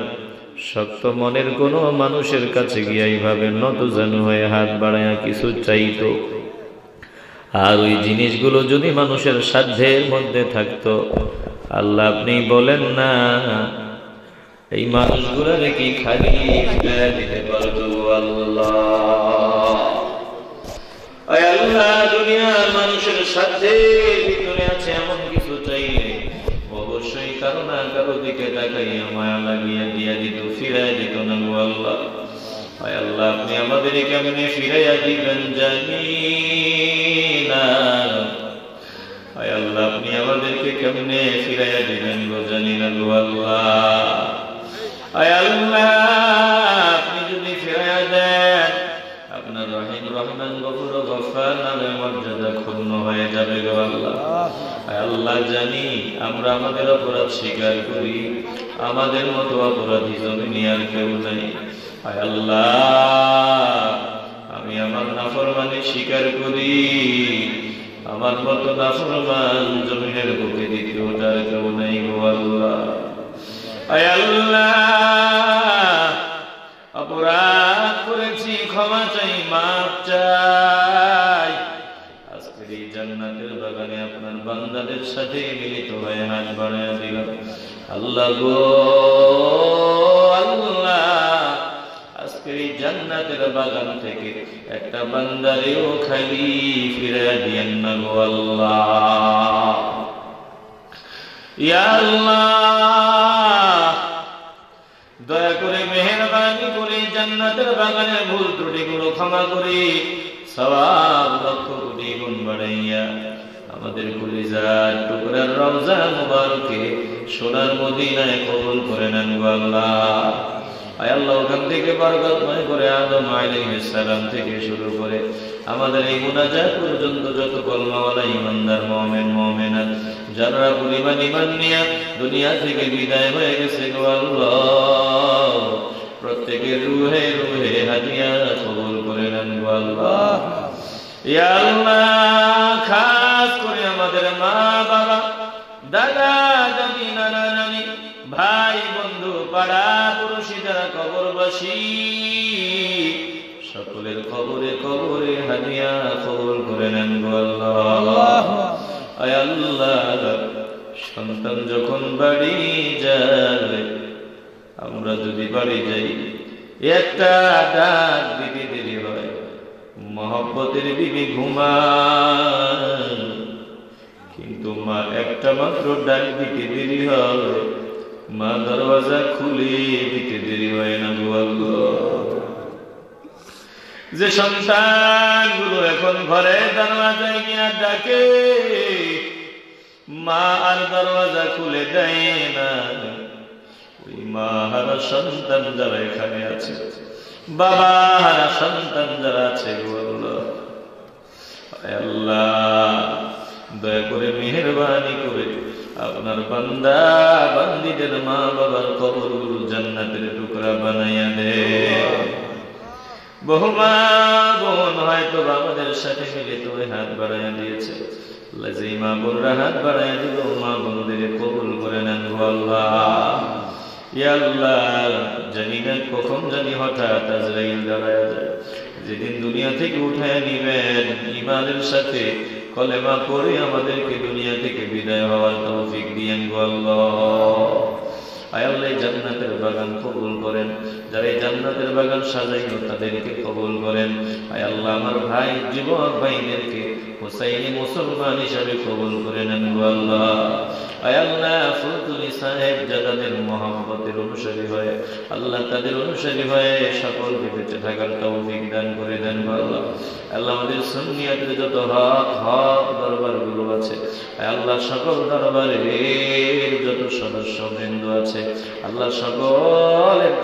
শক্ত মনের কোনো মানুষের কাছে গিয়ে এইভাবে নত জানু হয়ে হাত বাড়াইয়া কিছু চাইতো আর ওই জিনিসগুলো যদি মানুষের সাধ্যের মধ্যে থাকতো আল্লাহ আপনি বলেন না এই মানুষগুলোর কি খালি ফিরিয়ে দিতে পারতো আল্লাহ আল্লাহ দুনিয়ার মানুষের সাধ্যের ভিতরে আছে এমন কিছু চাইলে অবশ্যই কারো না কারো দিকে তাকাইয়া মায়া লাগিয়ে দিয়া দিত ফিরাই দিত না গো আল্লাহ আল্লাহ আপনি আমাদের কেমনে ফিরাইয়া দিবেন জানি না আল্লাহ আপনি আমাদেরকে কেমনে ফিরাইয়া দিবেন গো জানি না গো আল্লাহ আল্লাহ আপনি যদি ফিরাইয়া দেন আপনার রহিম রহমান গফুর গফফার নামে মর্যাদা ক্ষুণ্ণ হয়ে যাবে গো আল্লাহ আল্লাহ জানি আমরা আমাদের অপরাধ স্বীকার করি আমাদের মতো অপরাধী জমিনে আর কেউ নাই আল্লাহ আমি আমার নাফরমানি স্বীকার করি আমার মতো নাফরমান জমিনের বুকে দ্বিতীয়টার কেউ নাই গো আল্লাহ আল্লাহ অপরাধ করেছি ক্ষমা চাই মাপ চাই আজকের এই জান্নাতের বাগানে আপনার বান্দাদের সাথে মিলিত হয়ে হাত বাড়াইয়া দিলাম আল্লাহ গো আল্লাহ আজকের এই জান্নাতের বাগান থেকে একটা বান্দারেও খালি ফিরে দিয়েন না গো আল্লাহ ইয়া আল্লাহ দয়া করে মেহেরবানি করে জান্নাতের বাগানের ভুল ত্রুটিগুলো ক্ষমা করে সওয়াব লক্ষ কোটি গুণ বাড়াইয়া আমাদের কলিজার টুকরার রওজা মুবারকে সোনার মদিনায় কবুল করে নেন গো আল্লাহ আয় আল্লাহ ওখান থেকে বরকতময় করে আদম আলাইহিস সালাম থেকে শুরু করে আমাদের এই মুনাজাত পর্যন্ত যত কলমাওয়ালা ইমানদার মুমিন মুমিনাত যারা পরিমাণ ঈমান নিয়ে দুনিয়া থেকে বিদায় হয়ে গেছে গো আল্লাহ প্রত্যেকের রূহে রূহে হাদিয়া কবুল করে নেন গো আল্লাহ ইয়া আল্লাহ খাস করে আমাদের মা বাবা দাদা দাদি নানা নানি ভাই বন্ধু পাড়া পড়োশি যারা কবরবাসী সকলের কবরে কবরে হাদিয়া কবুল করে নেন গো আল্লাহ আয় আল্লাহ সন্তান যখন বাড়ি যায় আমরা যদি বাড়ি যাই একটা ডাক দিতে দেরি হয় মহব্বতের বিবি ঘুমায় কিন্তু মা একটা মাত্র ডাক দিতে দেরি হয় মা দরওয়াজা খুলে দিতে দেরি হয় না গো আল্লাহ যে সন্তানগুলো এখন ঘরে দরওয়াজায় গিয়ে ডাকে মা আর দরওয়াজা খুলে দেয় না ওই মা হারা সন্তান যারা এখানে আছে বাবা হারা সন্তান যারা আছে গো আল্লাহ দয়া করে মেহেরবানি করে আপনার বান্দা বান্দীদের মা বাবার কবরগুলো জান্নাতের টুকরা বানাইয়া দে বহু মা বোন হয়তো আমাদের সাথে মিলিত হয়ে হাত বাড়াইয়া দিয়েছে আল্লাহ যেই মা বোনরা হাত বাড়ায় দিল মা বোনদের কবুল করে নেন গো আল্লাহ। ইয়া আল্লাহ, জানি না কখন জানি হঠাৎ আজরাইল দাঁড়ায় যায়, যেদিন দুনিয়া থেকে উঠায় নিবেন ঈমানের সাথে কলেমা পড়ে আমাদেরকে দুনিয়া থেকে বিদায় হওয়ার তৌফিক দিয়েন গো আল্লাহ। আয় আল্লাহ, জান্নাতের বাগান কবুল করেন, যারা এই জান্নাতের বাগান সাজাইল তাদেরকে কবুল করেন। আয় আল্লাহ, আমার ভাই যুবক ভাইদেরকে হুসাইনি মুসলমান হিসাবে কবুল করে নেন গো আল্লাহ। আয় আল্লাহ, ফুলতুলি সাহেব যাদের মহব্বতের অনুসারী হয় আল্লাহ, তাদের অনুসারী হয়ে সকলকে বেঁচে থাকার তৌফিক দান করে দেন গো আল্লাহ। আল্লাহ, আমাদের সুন্নিয়াতের যত হক দরবারগুলো আছে আয় আল্লাহ, সকল দরবারের যত সদস্যবৃন্দ আছে আল্লাহ,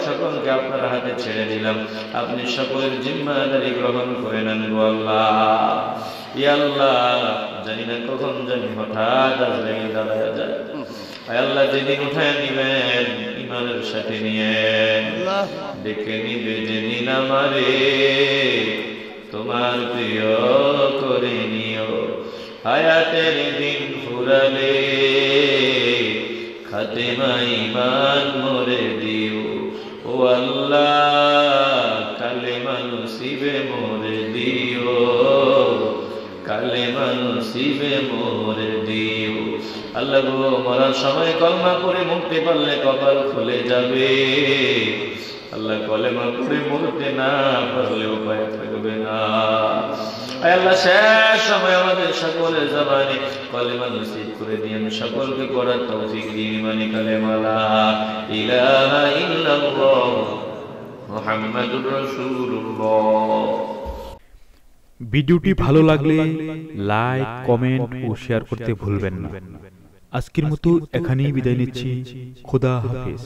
সকলকে আপনার হাতে ছেড়ে দিলাম, আপনি সকলের জিম্মাদারি গ্রহণ করে নেন গো আল্লাহ। ইয়া আল্লাহ, জানি না কখন জানি হঠাৎ আজরাইল দাঁড়ায় যায়, আয় আল্লাহ যেদিন উঠায় নিবেন ঈমানের সাথে নিয়ে ডেকে নিবে যেদিন আমারে তোমার প্রিয় করে নিও, হায়াতের দিন ফুরালে খাতেমা ঈমান মোরে দিও, ও আল্লাহ কালেমা নসিবে মোরে দিও, কালেমা নসিবে মোরে দিও। আল্লাহ গো, মরার সময় কলমা পড়ে মুক্তি পারলে কপাল খুলে যাবে, আল্লাহ কলেমা পড়ে মরতে না পারলে উপায় থাকবে না। আল্লাহ, শেষ সময় আমাদের সকলের জবানে কলেমা নসিব করে দিয়েন, সকলকে করার তৌফিক দিন। মানে কালেমা লা ইলাহা ইল্লাল্লাহ মুহাম্মাদুর রাসূলুল্লাহ। ভিডিওটি ভালো লাগলে লাইক, কমেন্ট ও শেয়ার করতে ভুলবেন না। আজকের মতো এখানেই বিদায় নিচ্ছি। খোদা হাফেজ।